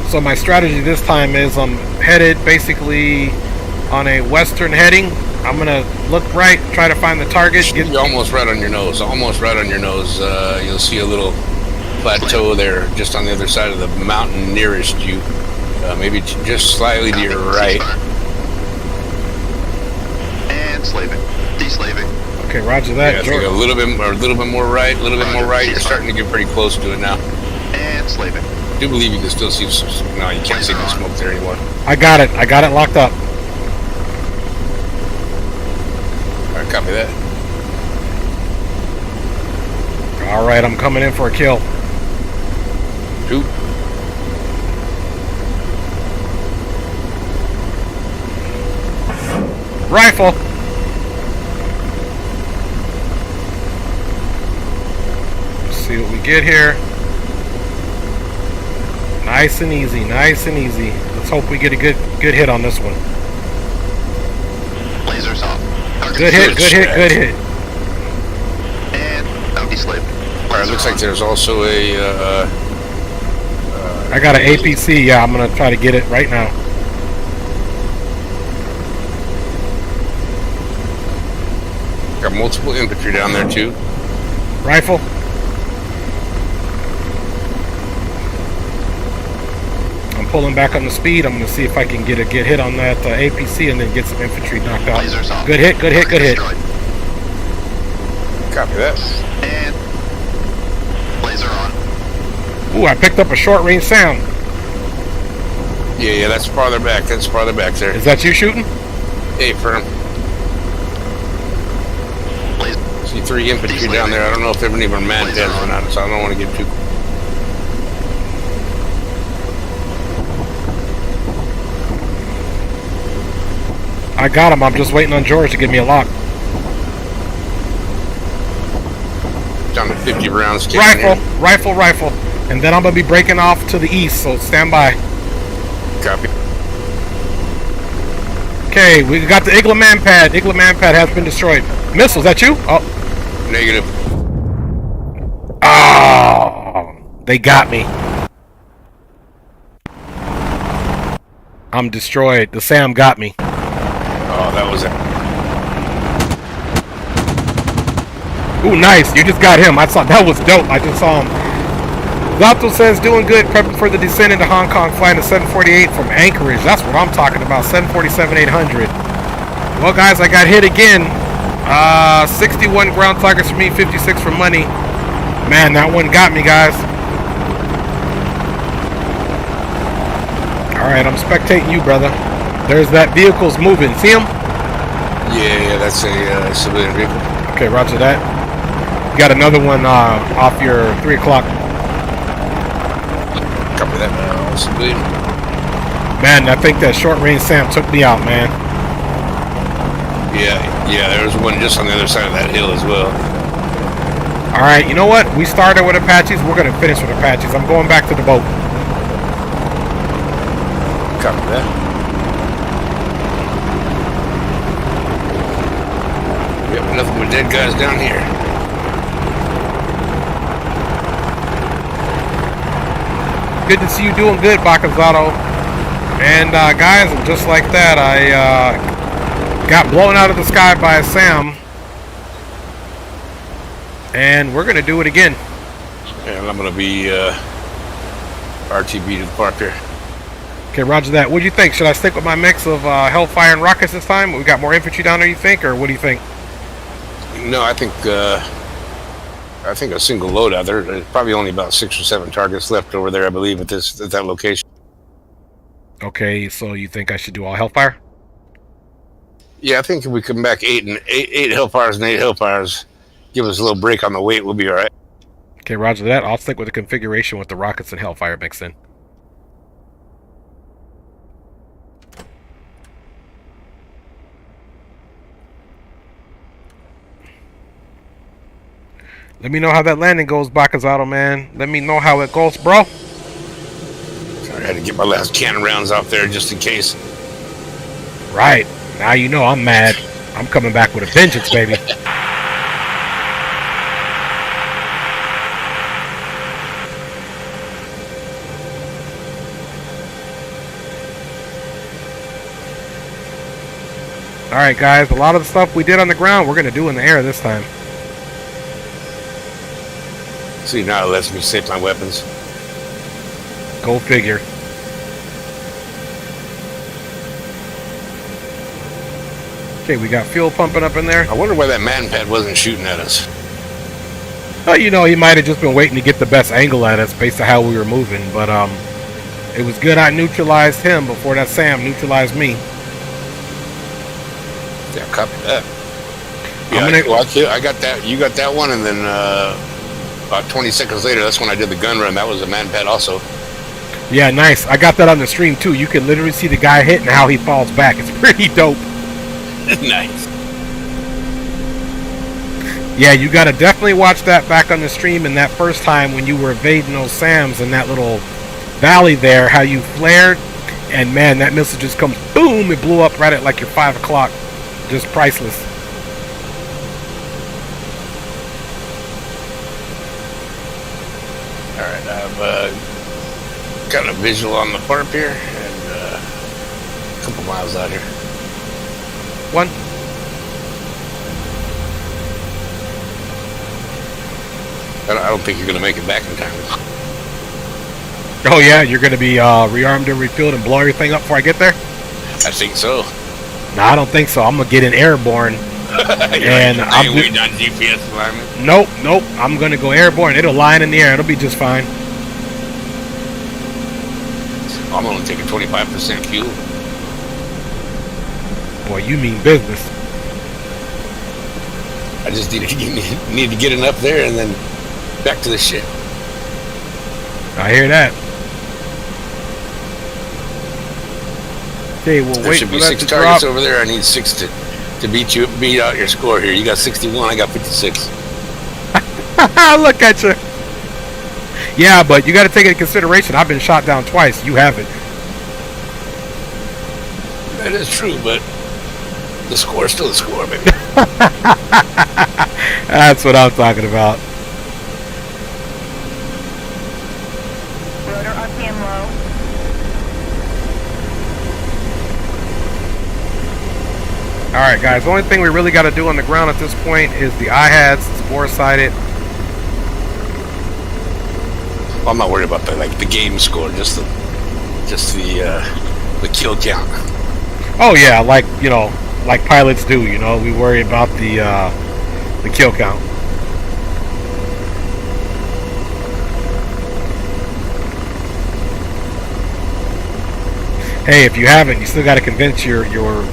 So my strategy this time is I'm headed basically on a western heading. I'm going to look right, try to find the target. You're almost right on your nose. Almost right on your nose. You'll see a little plateau there just on the other side of the mountain nearest you, maybe just slightly to your right. And slaving, deslaving. Okay, roger that. Yeah, I think a little bit more right, a little bit more right. You're starting to get pretty close to it now. And slaving. I do believe you can still see. No, you can't see the smoke there anymore. I got it locked up. All right, copy that. All right, I'm coming in for a kill. Shoot. Rifle. Let's see what we get here. Nice and easy, nice and easy. Let's hope we get a good hit on this one. Lasers off. Good hit, good hit, good hit. And no deslave. All right, looks like there's also a. I got an APC. Yeah, I'm gonna try to get it right now. Got multiple infantry down there too. Rifle. I'm pulling back on the speed. I'm gonna see if I can get a hit on that APC and then get some infantry knocked out. Lasers off. Good hit, good hit, good hit. Destroyed. Copy that. And laser on. Ooh, I picked up a short range sound. Yeah, that's farther back. That's farther back there. Is that you shooting? Hey, firm. See 3 infantry down there. I don't know if they're even manned heads or not, so I don't want to get too. I got him. I'm just waiting on George to give me a lock. down to 50 rounds. Rifle. And then I'm going to be breaking off to the east, so stand by. Copy. Okay, we got the Igla man pad. Igla man pad has been destroyed. Missile, is that you? Oh. Negative. Oh, they got me. I'm destroyed. The Sam got me. Oh, that was it. Ooh, nice. You just got him. I saw that was dope. I just saw him. Zato says doing good, prepping for the descent into Hong Kong, flying a 748 from Anchorage. That's what I'm talking about. 747-800. Well, guys, I got hit again. 61 ground targets for me, 56 for money. Man, that one got me, guys. Alright, I'm spectating you, brother. There's that vehicle's moving. See him? Yeah, that's a civilian vehicle. Okay, roger that. Got another one off your 3 o'clock. Copy that. Civilian. Man, I think that short-range Sam took me out, man. Yeah, there was one just on the other side of that hill as well. Alright, you know what? We started with Apaches. We're going to finish with Apaches. I'm going back to the boat. Copy that. We have nothing but dead guys down here. Good to see you doing good, Bakazato. And guys, just like that, I got blown out of the sky by a Sam. And we're going to do it again. And I'm going to be RTB to the park here. Okay, roger that. What do you think? Should I stick with my mix of Hellfire and rockets this time? We got more infantry down there, you think? Or what do you think? No, I think a single load out there. There's probably only about 6 or 7 targets left over there, I believe, at that location. Okay, so you think I should do all Hellfire? Yeah, I think if we come back 8 Hellfires and 8 Hellfires, give us a little break on the weight, we'll be all right. Okay, roger that. I'll stick with the configuration with the rockets and Hellfire mixed in. Let me know how that landing goes, Bakazato, man. Let me know how it goes, bro. Sorry, I had to get my last cannon rounds out there just in case. Right. Now you know I'm mad. I'm coming back with a vengeance, baby. Alright, guys. A lot of the stuff we did on the ground, we're going to do in the air this time. See, now it lets me save my weapons. Go figure. Okay, we got fuel pumping up in there. I wonder why that man pad wasn't shooting at us. Oh, you know, he might have just been waiting to get the best angle at us based on how we were moving. But it was good I neutralized him before that Sam neutralized me. Yeah, copy that. Yeah, well, I got that. You got that one, and then about 20 seconds later, that's when I did the gun run. That was a man pad also. Yeah, nice. I got that on the stream too. You can literally see the guy hit and how he falls back. It's pretty dope. Nice. Yeah, you gotta definitely watch that back on the stream. And that first time when you were evading those Sams in that little valley there, how you flared, and man, that missile just comes boom. It blew up right at like your 5 o'clock. Just priceless. All right, I've got a visual on the farm here, and a couple miles out here. One. I don't think you're going to make it back in time. Oh yeah, you're going to be rearmed and refilled and blow everything up before I get there? I think so. No, I don't think so. I'm going to get in airborne. And I'm waiting on GPS alignment. Nope. I'm going to go airborne. It'll line in the air. It'll be just fine. I'm going to take a 25% fuel. Boy, you mean business. I just need to get it up there and then back to the ship. I hear that. Okay, we'll There wait should for be that 6 to targets drop. over there. I need 6 to beat out your score here. You got 61. I got 56. Look at you. Yeah, but you got to take into consideration, I've been shot down twice. You haven't. That is true, but the score is still the score, baby. That's what I'm talking about. Rotor RPM low. Alright guys, the only thing we really got to do on the ground at this point is the IHADs, it's four-sided. Well, I'm not worried about the game score, just the kill count. Oh yeah, like, you know, like pilots do, you know, we worry about the kill count. Hey, if you haven't, you still got to convince your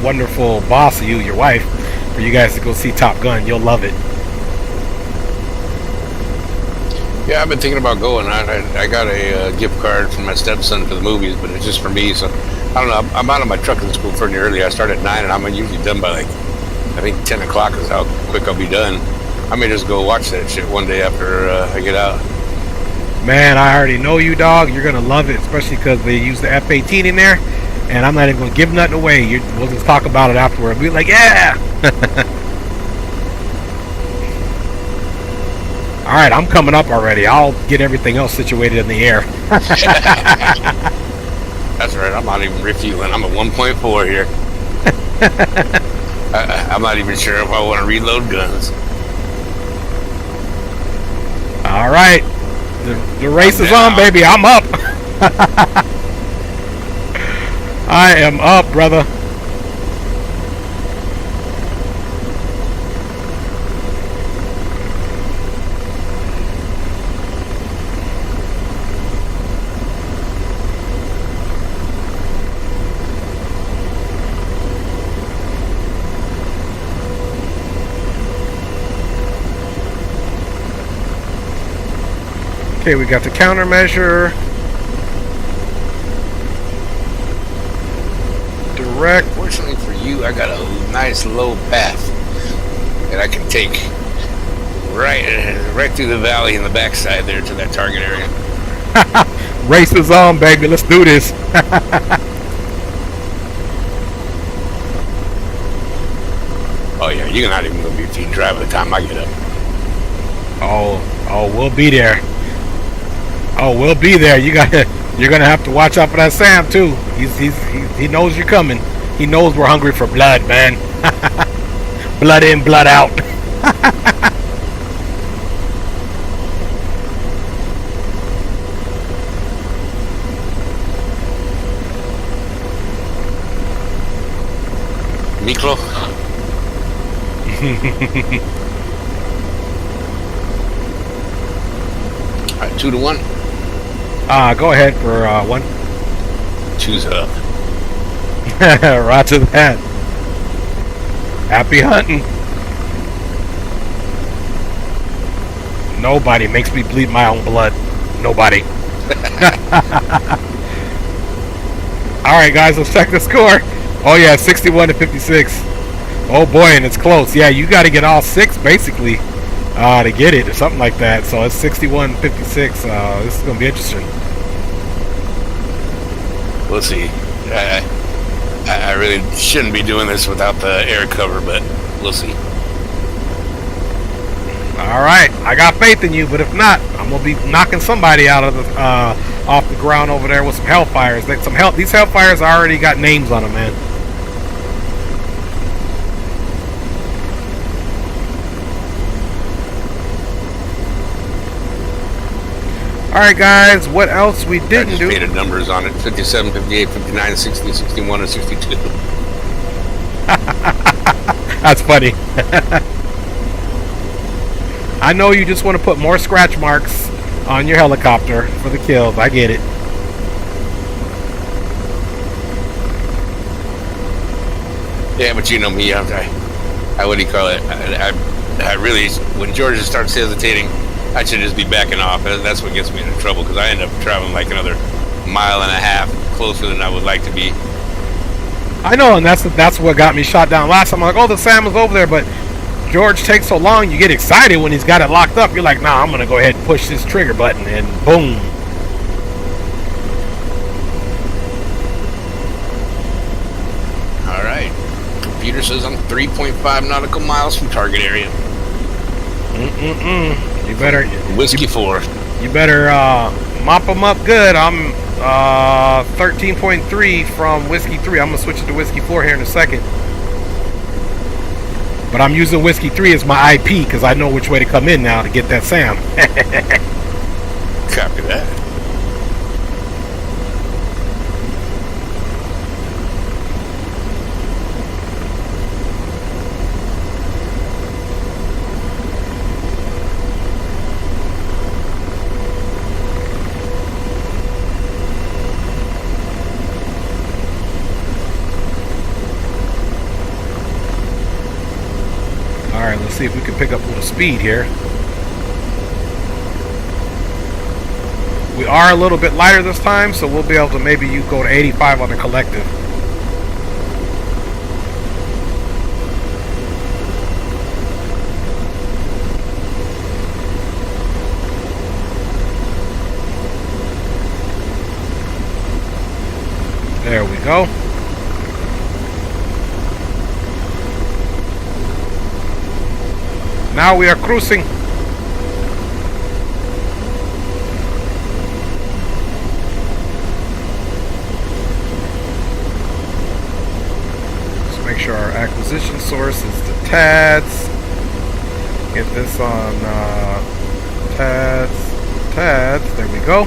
wonderful boss of you, your wife, for you guys to go see Top Gun. You'll love it. Yeah, I've been thinking about going. I got a gift card from my stepson for the movies, but it's just for me, so I don't know. I'm out of my trucking school pretty early. I start at 9, and I'm usually done by I think 10 o'clock is how quick I'll be done. I may just go watch that shit one day after I get out. Man, I already know you, dog. You're gonna love it, especially because they use the F-18 in there. And I'm not even going to give nothing away. We'll just talk about it afterward. We'll be like, yeah! Alright, I'm coming up already. I'll get everything else situated in the air. That's right. I'm not even refueling. I'm at 1.4 here. I'm not even sure if I want to reload guns. Alright. The race is on, baby. I'm up. I am up, brother. Okay, we got the countermeasure. Direct. Fortunately for you, I got a nice low path that I can take right through the valley in the backside there to that target area. Race is on, baby. Let's do this. Oh yeah, you're not even gonna be feet drive by the time I get up. Oh, we'll be there. Oh, we'll be there. You're gonna have to watch out for that Sam too. He knows you're coming. He knows we're hungry for blood, man. Blood in, blood out. Miklo. All right, 2 to 1. Go ahead for 1. Choose up. Roger that. Happy hunting. Nobody makes me bleed my own blood. Nobody. Alright guys, let's check the score. Oh yeah, 61 to 56. Oh boy, and it's close. Yeah, you got to get all 6 basically to get it or something like that. So it's 61 56. This is going to be interesting. We'll see. I really shouldn't be doing this without the air cover, but we'll see. Alright, I got faith in you, but if not, I'm going to be knocking somebody out of the off the ground over there with some Hellfires. These Hellfires already got names on them, man. Alright guys, what else we didn't do? I just made numbers on it. 57, 58, 59, 60, 61, and 62. That's funny. I know you just want to put more scratch marks on your helicopter for the kills. I get it. Yeah, but you know me. I what do you call it? I really, when Georgia starts hesitating, I should just be backing off. That's what gets me into trouble, because I end up traveling like another 1.5 miles closer than I would like to be. I know, and that's what got me shot down last time. I'm like, oh, the Sam was over there, but George takes so long, you get excited when he's got it locked up. You're like, nah, I'm gonna go ahead and push this trigger button, and boom. All right. Computer says I'm 3.5 nautical miles from target area. You better Whiskey 4. You better mop them up good. I'm 13.3 from Whiskey 3. I'm gonna switch it to Whiskey 4 here in a second. But I'm using Whiskey 3 as my IP because I know which way to come in now to get that SAM. Copy that. Alright, let's see if we can pick up a little speed here. We are a little bit lighter this time, so we'll be able to maybe you go to 85 on the collective. There we go. Now we are cruising. Let's make sure our acquisition source is the TADS. Get this on TADS. There we go.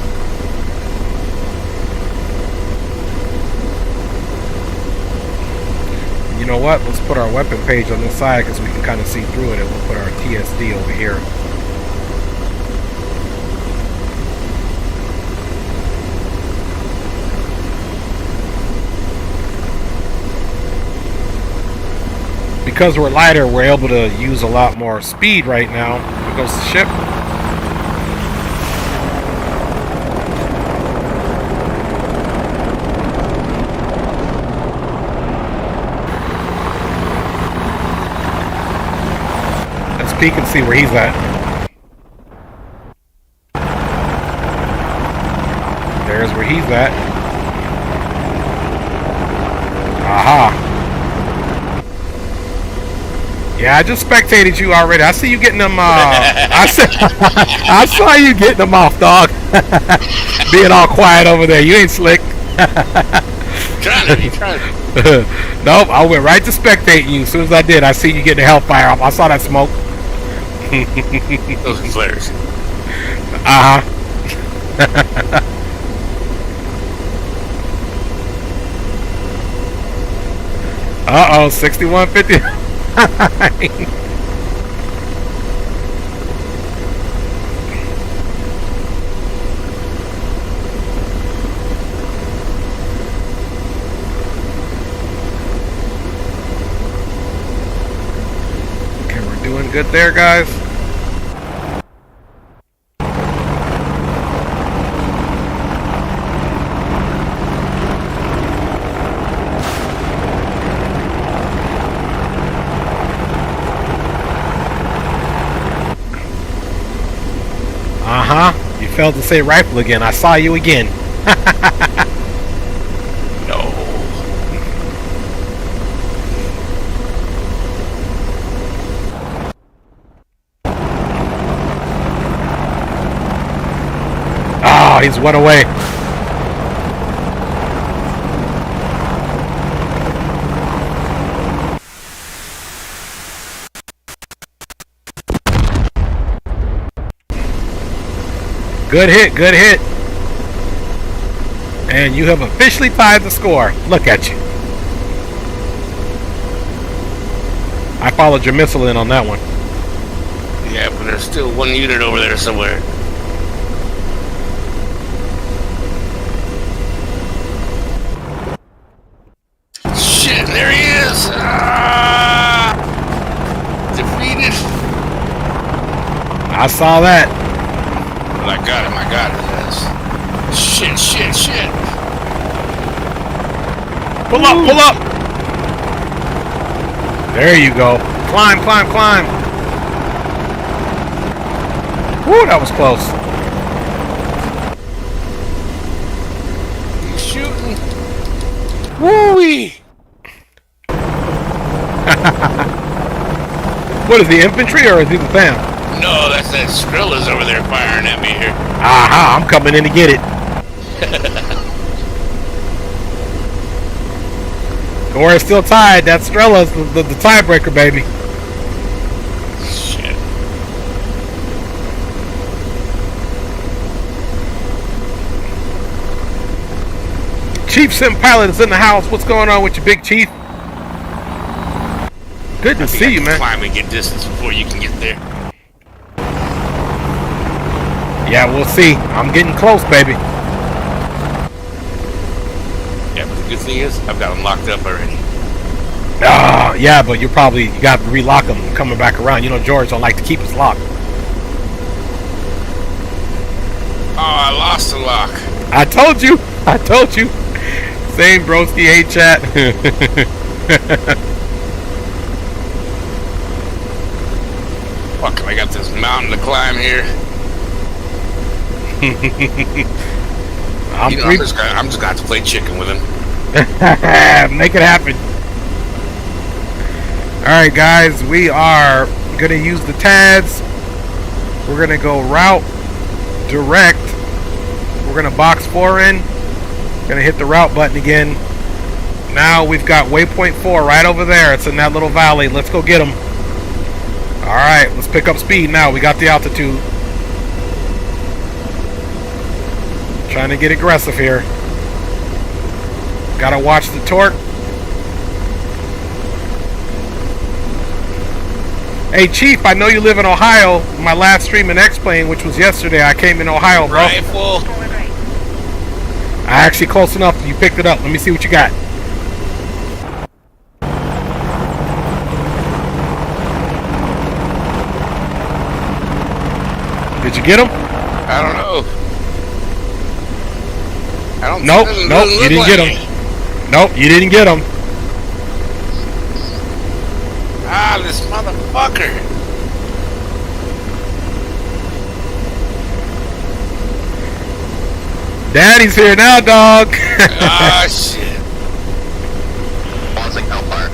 You know what? Let's put our weapon page on this side because we can kind of see through it, and we'll put our TSD over here. Because we're lighter, we're able to use a lot more speed right now. Here goes the ship. Peek and see where he's at. There's where he's at. Aha. Yeah, I just spectated you already. I see you getting them. I saw you getting them off, dog. Being all quiet over there. You ain't slick. Trying to be. Nope, I went right to spectating you. As soon as I did, I see you getting the hellfire off. I saw that smoke. Those flares. Uh-huh. Uh-oh, 6150. Okay, we're doing good there, guys. Uh-huh. You failed to say rifle again. I saw you again. No. Oh, he's one away. Good hit, good hit. And you have officially tied the score. Look at you. I followed your missile in on that one. Yeah, but there's still one unit over there somewhere. Shit, there he is! Ah! Defeated! I saw that. I got him, yes. Shit. Pull up. There you go. Climb, climb, climb. Woo, that was close. He's shooting. Woo-wee. What is the infantry or is he the fam? No, that's that Skrilla's over there firing at me here. Aha, I'm coming in to get it. We're still tied. That Strella's the tiebreaker, baby. Shit. Chief Sim Pilot is in the house. What's going on with you, Big Chief? Good to see you, man. Climb and get distance before you can get there. Yeah, we'll see. I'm getting close, baby. Yeah, but the good thing is, I've got them locked up already. Yeah, but you got to relock them coming back around. You know, George don't like to keep us locked. Oh, I lost the lock. I told you. Same broski, hey chat. Fuck, I got this mountain to climb here. I'm just gonna have to play chicken with him. Make it happen. Alright guys, we are gonna use the TADs. We're gonna go route direct. We're gonna box 4 in. Gonna hit the route button again. Now we've got waypoint 4 right over there. It's in that little valley. Let's go get them. Alright, let's pick up speed now. We got the altitude. Trying to get aggressive here. Gotta watch the torque. Hey Chief, I know you live in Ohio. My last stream in X-Plane, which was yesterday, I came in Ohio, bro. Rifle. I actually close enough. You picked it up. Let me see what you got. Did you get him? I don't know. Nope, you didn't get him. Nope, you didn't get him. Ah, this motherfucker. Daddy's here now, dog. Ah, shit. Pausing hellfire.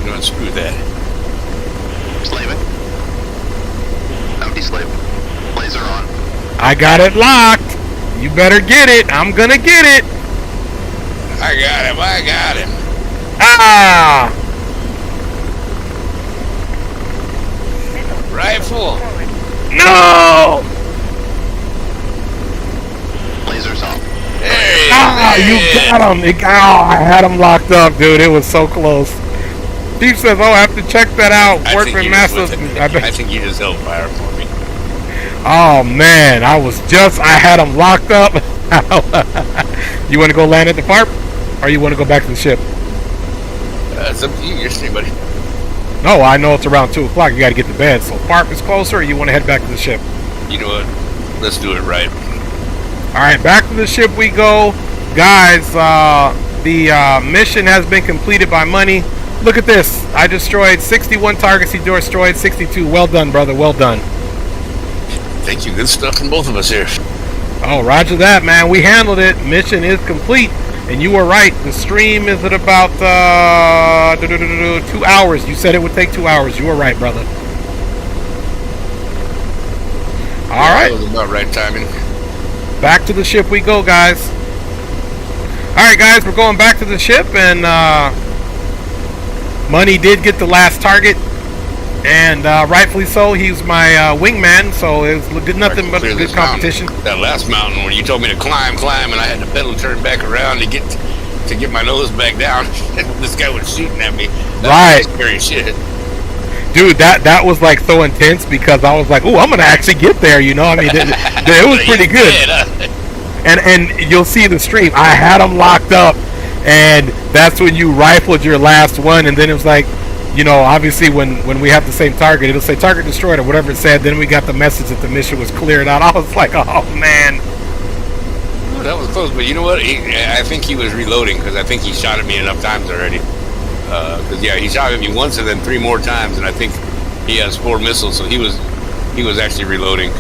You know, screw that. Slaving. Empty slave. Laser on. I got it locked. You better get it. I'm gonna get it. I got him. Ah! Rifle. No! Lasers off. There he is. Ah, There you he is. got him. I had him locked up, dude. It was so close. Steve says, "Oh, I have to check that out." I think Workman he Masters. just I bet. I think he just held fire for me. Oh man, I had him locked up. You want to go land at the farm, or you want to go back to the ship? It's up to you. You're free, buddy. No, I know it's around 2 o'clock. You got to get to bed. So farm is closer, or you want to head back to the ship? You know what? Let's do it right. All right, back to the ship we go, guys. The mission has been completed by money. Look at this. I destroyed 61 targets. He destroyed 62. Well done, brother. Well done. Thank you. Good stuff from both of us here. Oh, roger that, man. We handled it. Mission is complete. And you were right. The stream is at about 2 hours. You said it would take 2 hours. You were right, brother. All right. That was about right timing. Back to the ship we go, guys. All right, guys. We're going back to the ship. And Money did get the last target. And rightfully so. He's my wingman. So it was nothing but a good competition. That last mountain when you told me to climb, and I had to pedal turn back around to get my nose back down. This guy was shooting at me. That was scary shit. Dude, that was like so intense because I was like, "Ooh, I'm gonna actually get there," you know. I mean, it was pretty good. And you'll see the stream. I had him locked up, and that's when you rifled your last one, and then it was like, you know, obviously when we have the same target, it'll say target destroyed or whatever it said. Then we got the message that the mission was cleared out. I was like, oh man. That was close, but you know what? I think he was reloading because I think he shot at me enough times already. Because yeah, he shot at me once and then 3 more times, and I think he has 4 missiles, so he was actually reloading,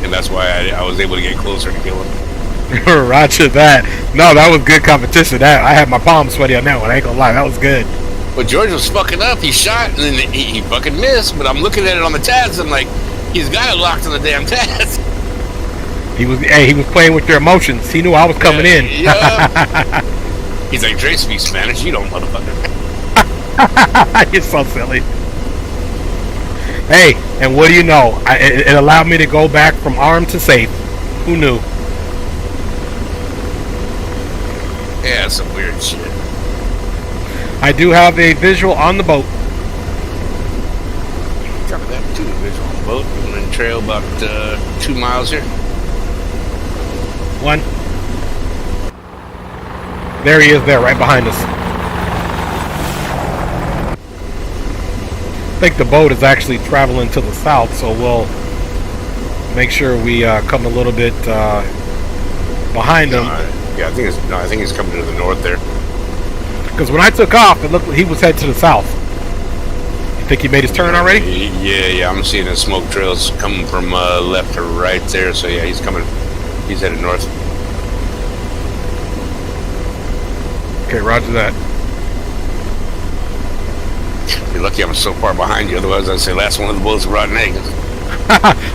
and that's why I was able to get closer to kill him. Roger that. No, that was good competition. That I had my palms sweaty on that one. I ain't gonna lie, that was good. But George was fucking up. He shot and then he fucking missed. But I'm looking at it on the tabs. I'm like, he's got it locked on the damn tabs. He was playing with your emotions. He knew I was coming in. Yeah. He's like, Dre speaks Spanish. You don't, motherfucker. You're so silly. Hey, and what do you know? It allowed me to go back from armed to safe. Who knew? Yeah, some weird shit. I do have a visual on the boat. Copy that, too. Visual on the boat. I'm going to trail about 2 miles here. 1. There he is there, right behind us. I think the boat is actually traveling to the south, so we'll make sure we come a little bit behind him. Yeah, I think he's coming to the north there. Because when I took off, it looked like he was headed to the south. You think he made his turn already? Yeah, I'm seeing the smoke trails coming from left to right there. So yeah, he's coming. He's headed north. Okay, roger that. You're lucky I'm so far behind you. Otherwise, I'd say last one of the boats are rotten eggs.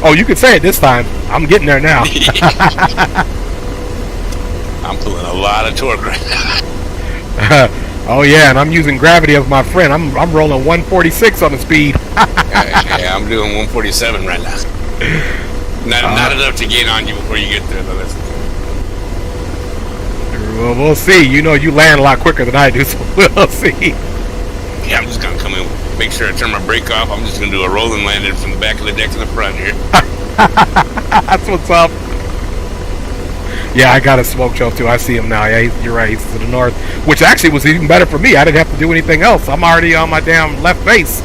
Oh, you could say it this time. I'm getting there now. I'm pulling a lot of torque right now. Oh yeah, and I'm using gravity as my friend. I'm rolling 146 on the speed. Yeah, I'm doing 147 right now. Not enough to get on you before you get there, though. Well, we'll see. You know, you land a lot quicker than I do, so we'll see. Yeah, I'm just gonna come in, make sure I turn my brake off. I'm just gonna do a rolling landing from the back of the deck to the front here. That's what's up. Yeah, I got a smoke trail too. I see him now. Yeah, you're right. He's to the north, which actually was even better for me. I didn't have to do anything else. I'm already on my damn left base.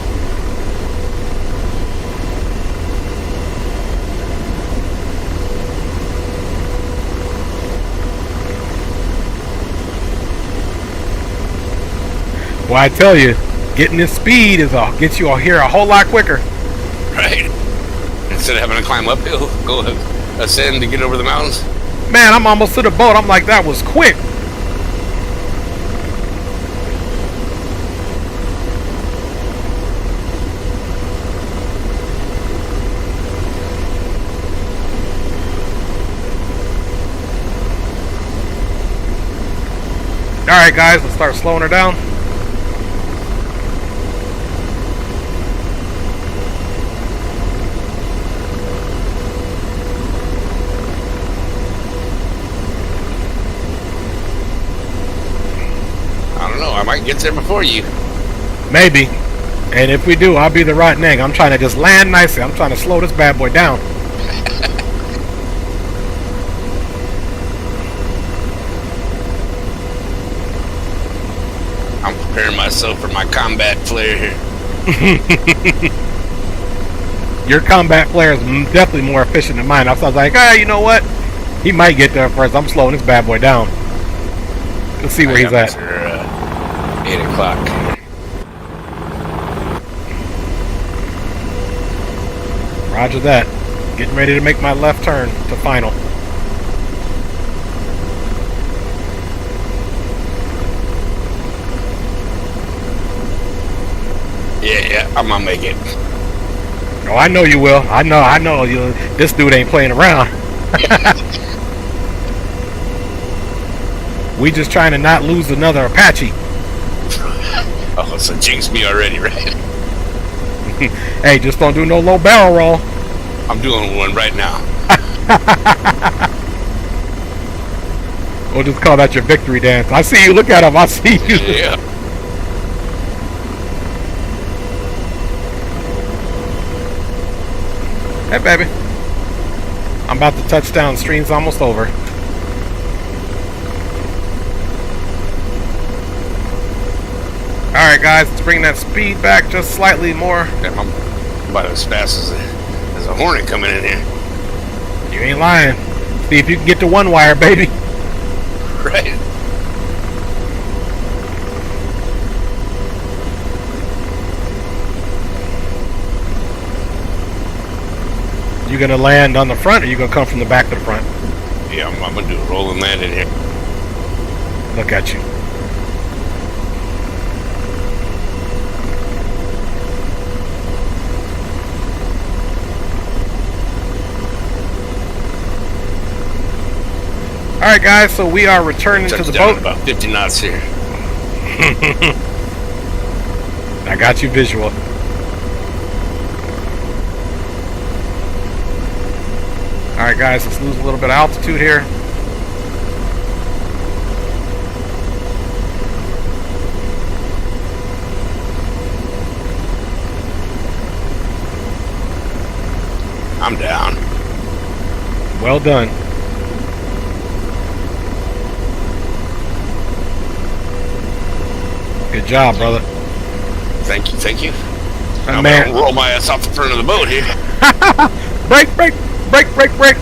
Well, I tell you, getting this speed gets you here a whole lot quicker. Right. Instead of having to climb uphill, go ascend to get over the mountains. Man, I'm almost to the boat. I'm like, that was quick. Alright guys, let's start slowing her down. I might get there before you. Maybe. And if we do, I'll be the rotten egg. I'm trying to just land nicely. I'm trying to slow this bad boy down. I'm preparing myself for my combat flare here. Your combat flare is definitely more efficient than mine. I was like, you know what? He might get there first. I'm slowing this bad boy down. Let's see where he's at. 8 o'clock. Roger that. Getting ready to make my left turn to final. Yeah, I'm gonna make it. Oh, I know you will. I know you. This dude ain't playing around. We just trying to not lose another Apache. Oh, so jinx me already, right? Hey, just don't do no low barrel roll. I'm doing one right now. We'll just call that your victory dance. I see you. Look at him. I see you. Yeah. Hey, baby. I'm about to touch down. Stream's almost over. Alright, guys. Let's bring that speed back just slightly more. Damn, I'm about as fast as a hornet coming in here. You ain't lying. See if you can get to one wire, baby. Right. gonna land on the front, or you gonna come from the back to the front? Yeah, I'm gonna do a roll and land in here. Look at you. All right, guys. So we are returning to the boat. About 50 knots here. I got you visual. All right, guys. Let's lose a little bit of altitude here. I'm down. Well done. Good job, brother. Thank you, thank you. I'm man, gonna roll my ass off the front of the boat here. break, break, break, break, break.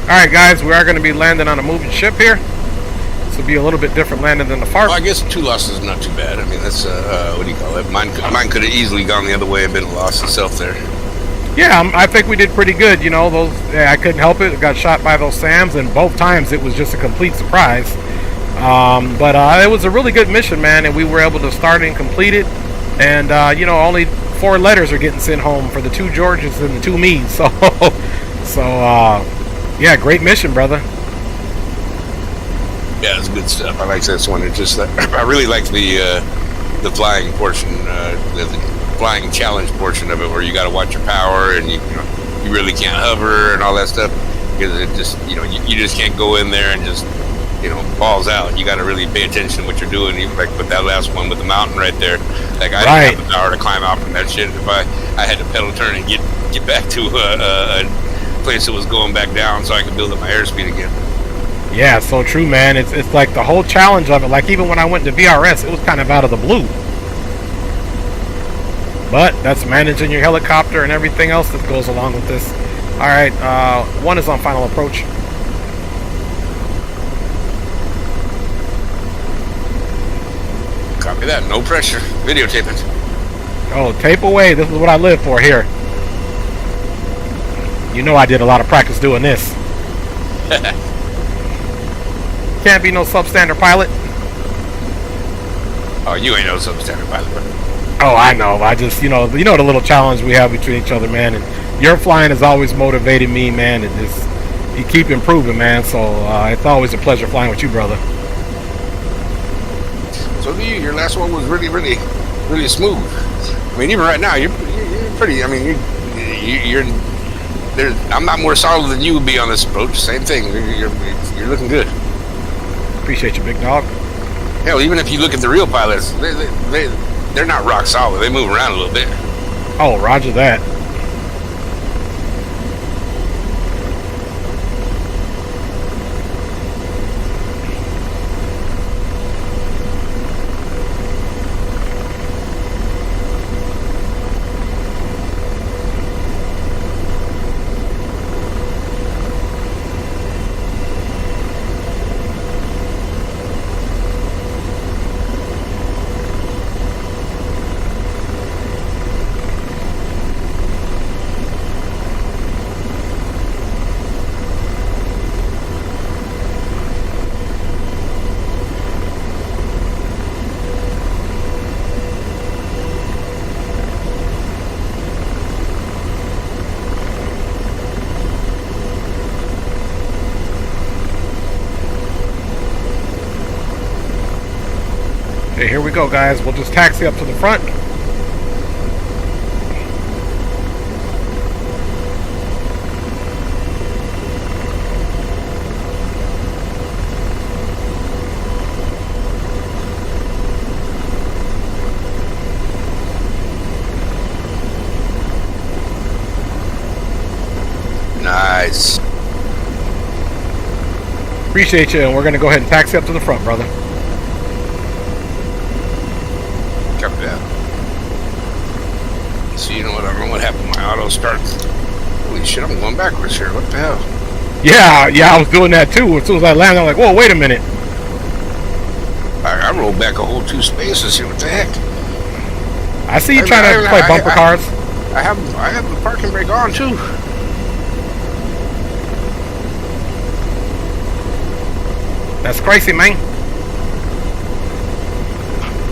Alright guys, we are going to be landing on a moving ship here. This will be a little bit different landing than the FARP. Well, I guess 2 losses is not too bad. I mean, that's, what do you call it? Mine could have easily gone the other way and been a loss itself there. Yeah, I think we did pretty good. You know, I couldn't help it. I got shot by those SAMs, and both times it was just a complete surprise. But it was a really good mission, man, and we were able to start and complete it. And, you know, only 4 letters are getting sent home for the 2 Georges and the 2 me's. So, yeah, great mission, brother. Yeah, it's good stuff. I like this one. It's just I really like the flying portion, the flying challenge portion of it, where you got to watch your power and you really can't hover and all that stuff, because it just you just can't go in there and just balls out. You got to really pay attention to what you're doing. Even like with that last one with the mountain right there, like I didn't have the power to climb out from that shit. If I had to pedal turn and get back to a place that was going back down so I could build up my airspeed again. Yeah, so true, man. It's like the whole challenge of it. Like even when I went to VRS, it was kind of out of the blue. But that's managing your helicopter and everything else that goes along with this. All right, 1 is on final approach. Copy that. No pressure. Videotape it. Oh, tape away. This is what I live for here. You know I did a lot of practice doing this. Can't be no substandard pilot. Oh, you ain't no substandard pilot, bro. Oh, I know. I just, the little challenge we have between each other, man. And your flying has always motivated me, man. And you keep improving, man. So it's always a pleasure flying with you, brother. So do you. Your last one was really, really, really smooth. I mean, even right now, you're pretty. I mean, you're. I'm not more solid than you would be on this approach. Same thing. You're looking good. Appreciate you, big dog. Hell, even if you look at the real pilots, they're not rock solid. They move around a little bit. Oh, roger that. Okay, here we go, guys. We'll just taxi up to the front. Appreciate you, and we're gonna go ahead and taxi up to the front, brother. Copy that. So you know what? I don't know what happened. My auto starts. Holy shit! I'm going backwards here. What the hell? Yeah, I was doing that too. As soon as I landed, I'm like, whoa, wait a minute. I rolled back a whole 2 spaces here. What the heck? I see you trying to play bumper cars. I have the parking brake on too. That's crazy, man.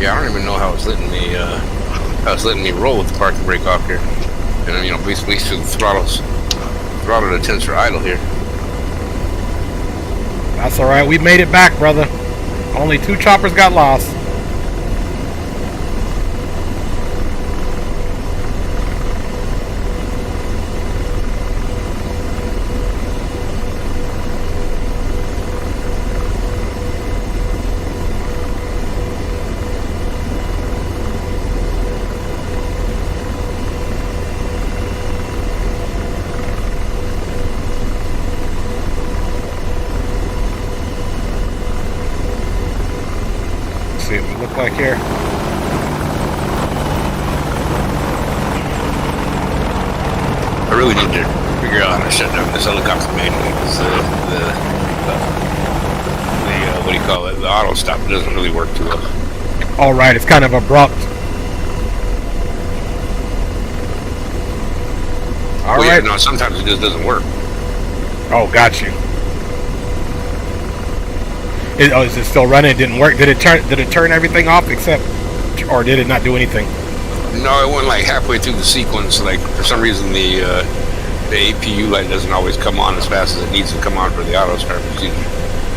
Yeah, I don't even know how it's letting me. How it's letting me roll with the parking brake off here. And you know, basically through the throttle to tensor idle here. That's all right. We made it back, brother. Only 2 choppers got lost. See what we look like here. I really need to figure out how to shut down this helicopter manually because what do you call it? The auto stop doesn't really work too well. All right, it's kind of abrupt. All right. Yeah, no, sometimes it just doesn't work. Oh, got you. Is it still running? It didn't work. Did it turn everything off except, or did it not do anything? No, it went like halfway through the sequence. Like for some reason the APU light doesn't always come on as fast as it needs to come on for the auto start procedure.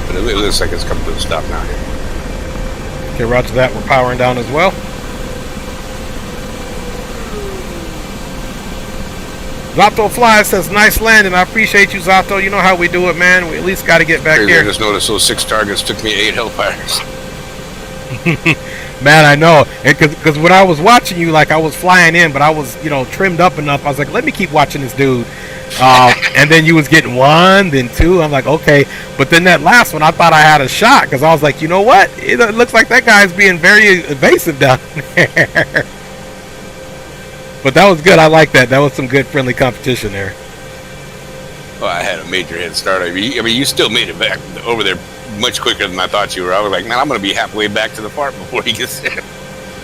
But it looks like it's come to a stop now here. Okay, roger that. We're powering down as well. Zato Fly says, nice landing. I appreciate you, Zato. You know how we do it, man. We at least got to get back here. I just noticed those 6 targets took me 8 hellfires. Man, I know. Because when I was watching you, like, I was flying in, but I was, you know, trimmed up enough. I was like, let me keep watching this dude. And then you was getting 1, then 2. I'm like, okay. But then that last one, I thought I had a shot because I was like, you know what? It looks like that guy's being very evasive down there. But that was good. I like that. That was some good friendly competition there. Well, I had a major head start. I mean, you still made it back over there much quicker than I thought you were. I was like, man, I'm going to be halfway back to the park before he gets there.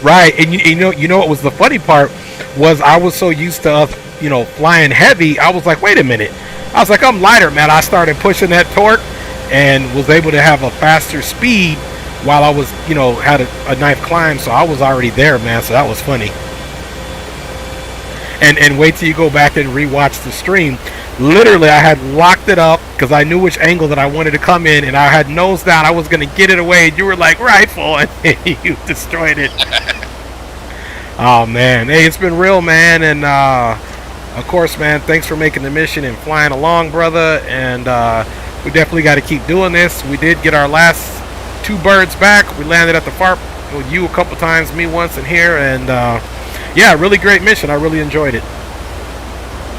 Right, and you know what was the funny part was I was so used to us, you know, flying heavy. I was like, wait a minute. I was like, I'm lighter, man. I started pushing that torque and was able to have a faster speed while I was, you know, had a nice climb. So I was already there, man. So that was funny. And wait till you go back and rewatch the stream. Literally, I had locked it up because I knew which angle that I wanted to come in, and I had nose down. I was going to get it away, and you were like, rifle, and you destroyed it. Oh, man. Hey, it's been real, man, and of course, man, thanks for making the mission and flying along, brother, and we definitely got to keep doing this. We did get our last 2 birds back. We landed at the FARP with you a couple times, me once, and here, and yeah, really great mission. I really enjoyed it.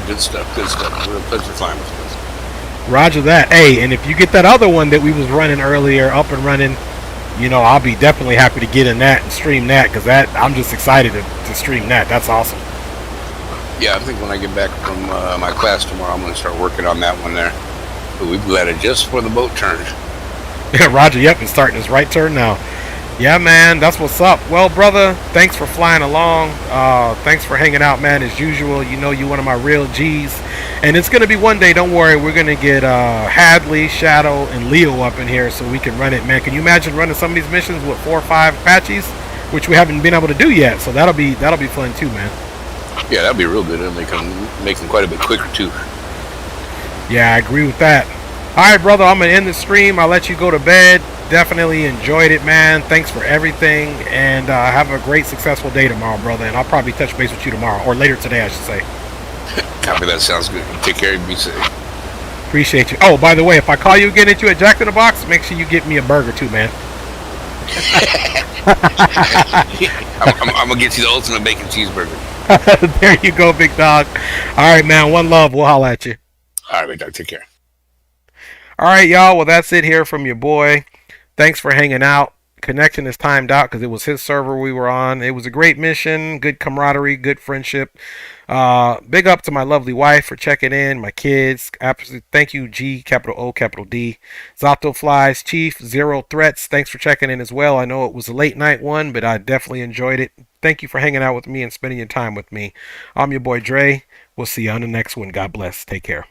Good stuff, good stuff. Real pleasure flying with us. Roger that. Hey, and if you get that other one that we was running earlier up and running, you know, I'll be definitely happy to get in that and stream that, because that I'm just excited to stream that. That's awesome. Yeah, I think when I get back from my class tomorrow, I'm going to start working on that one there. But we've let it just before the boat turned. Yeah, Roger, yep, it's starting his right turn now. Yeah, man, that's what's up. Well, brother, thanks for flying along. Thanks for hanging out, man, as usual. You know you're one of my real G's. And it's going to be one day, don't worry, we're going to get Hadley, Shadow, and Leo up in here so we can run it, man. Can you imagine running some of these missions with 4 or 5 Apaches, which we haven't been able to do yet? So that'll be fun too, man. Yeah, that'll be real good. It'll make them quite a bit quicker too. Yeah, I agree with that. All right, brother, I'm going to end the stream. I'll let you go to bed. Definitely enjoyed it, man. Thanks for everything, and have a great, successful day tomorrow, brother. And I'll probably touch base with you tomorrow, or later today, I should say. Copy that. Sounds good. Take care. Be safe. Appreciate you. Oh, by the way, if I call you again at you at Jack in the Box, make sure you get me a burger too, man. I'm gonna get you the ultimate bacon cheeseburger. There you go, big dog. All right, man. One love. We'll holla at you. All right, big dog. Take care. All right, y'all. Well, that's it here from your boy. Thanks for hanging out. Connection is timed out because it was his server we were on. It was a great mission, good camaraderie, good friendship. Big up to my lovely wife for checking in, my kids. Absolutely, thank you, G, capital O, capital D. Zato Flies, Chief, Zero Threats, thanks for checking in as well. I know it was a late night one, but I definitely enjoyed it. Thank you for hanging out with me and spending your time with me. I'm your boy Dre. We'll see you on the next one. God bless. Take care.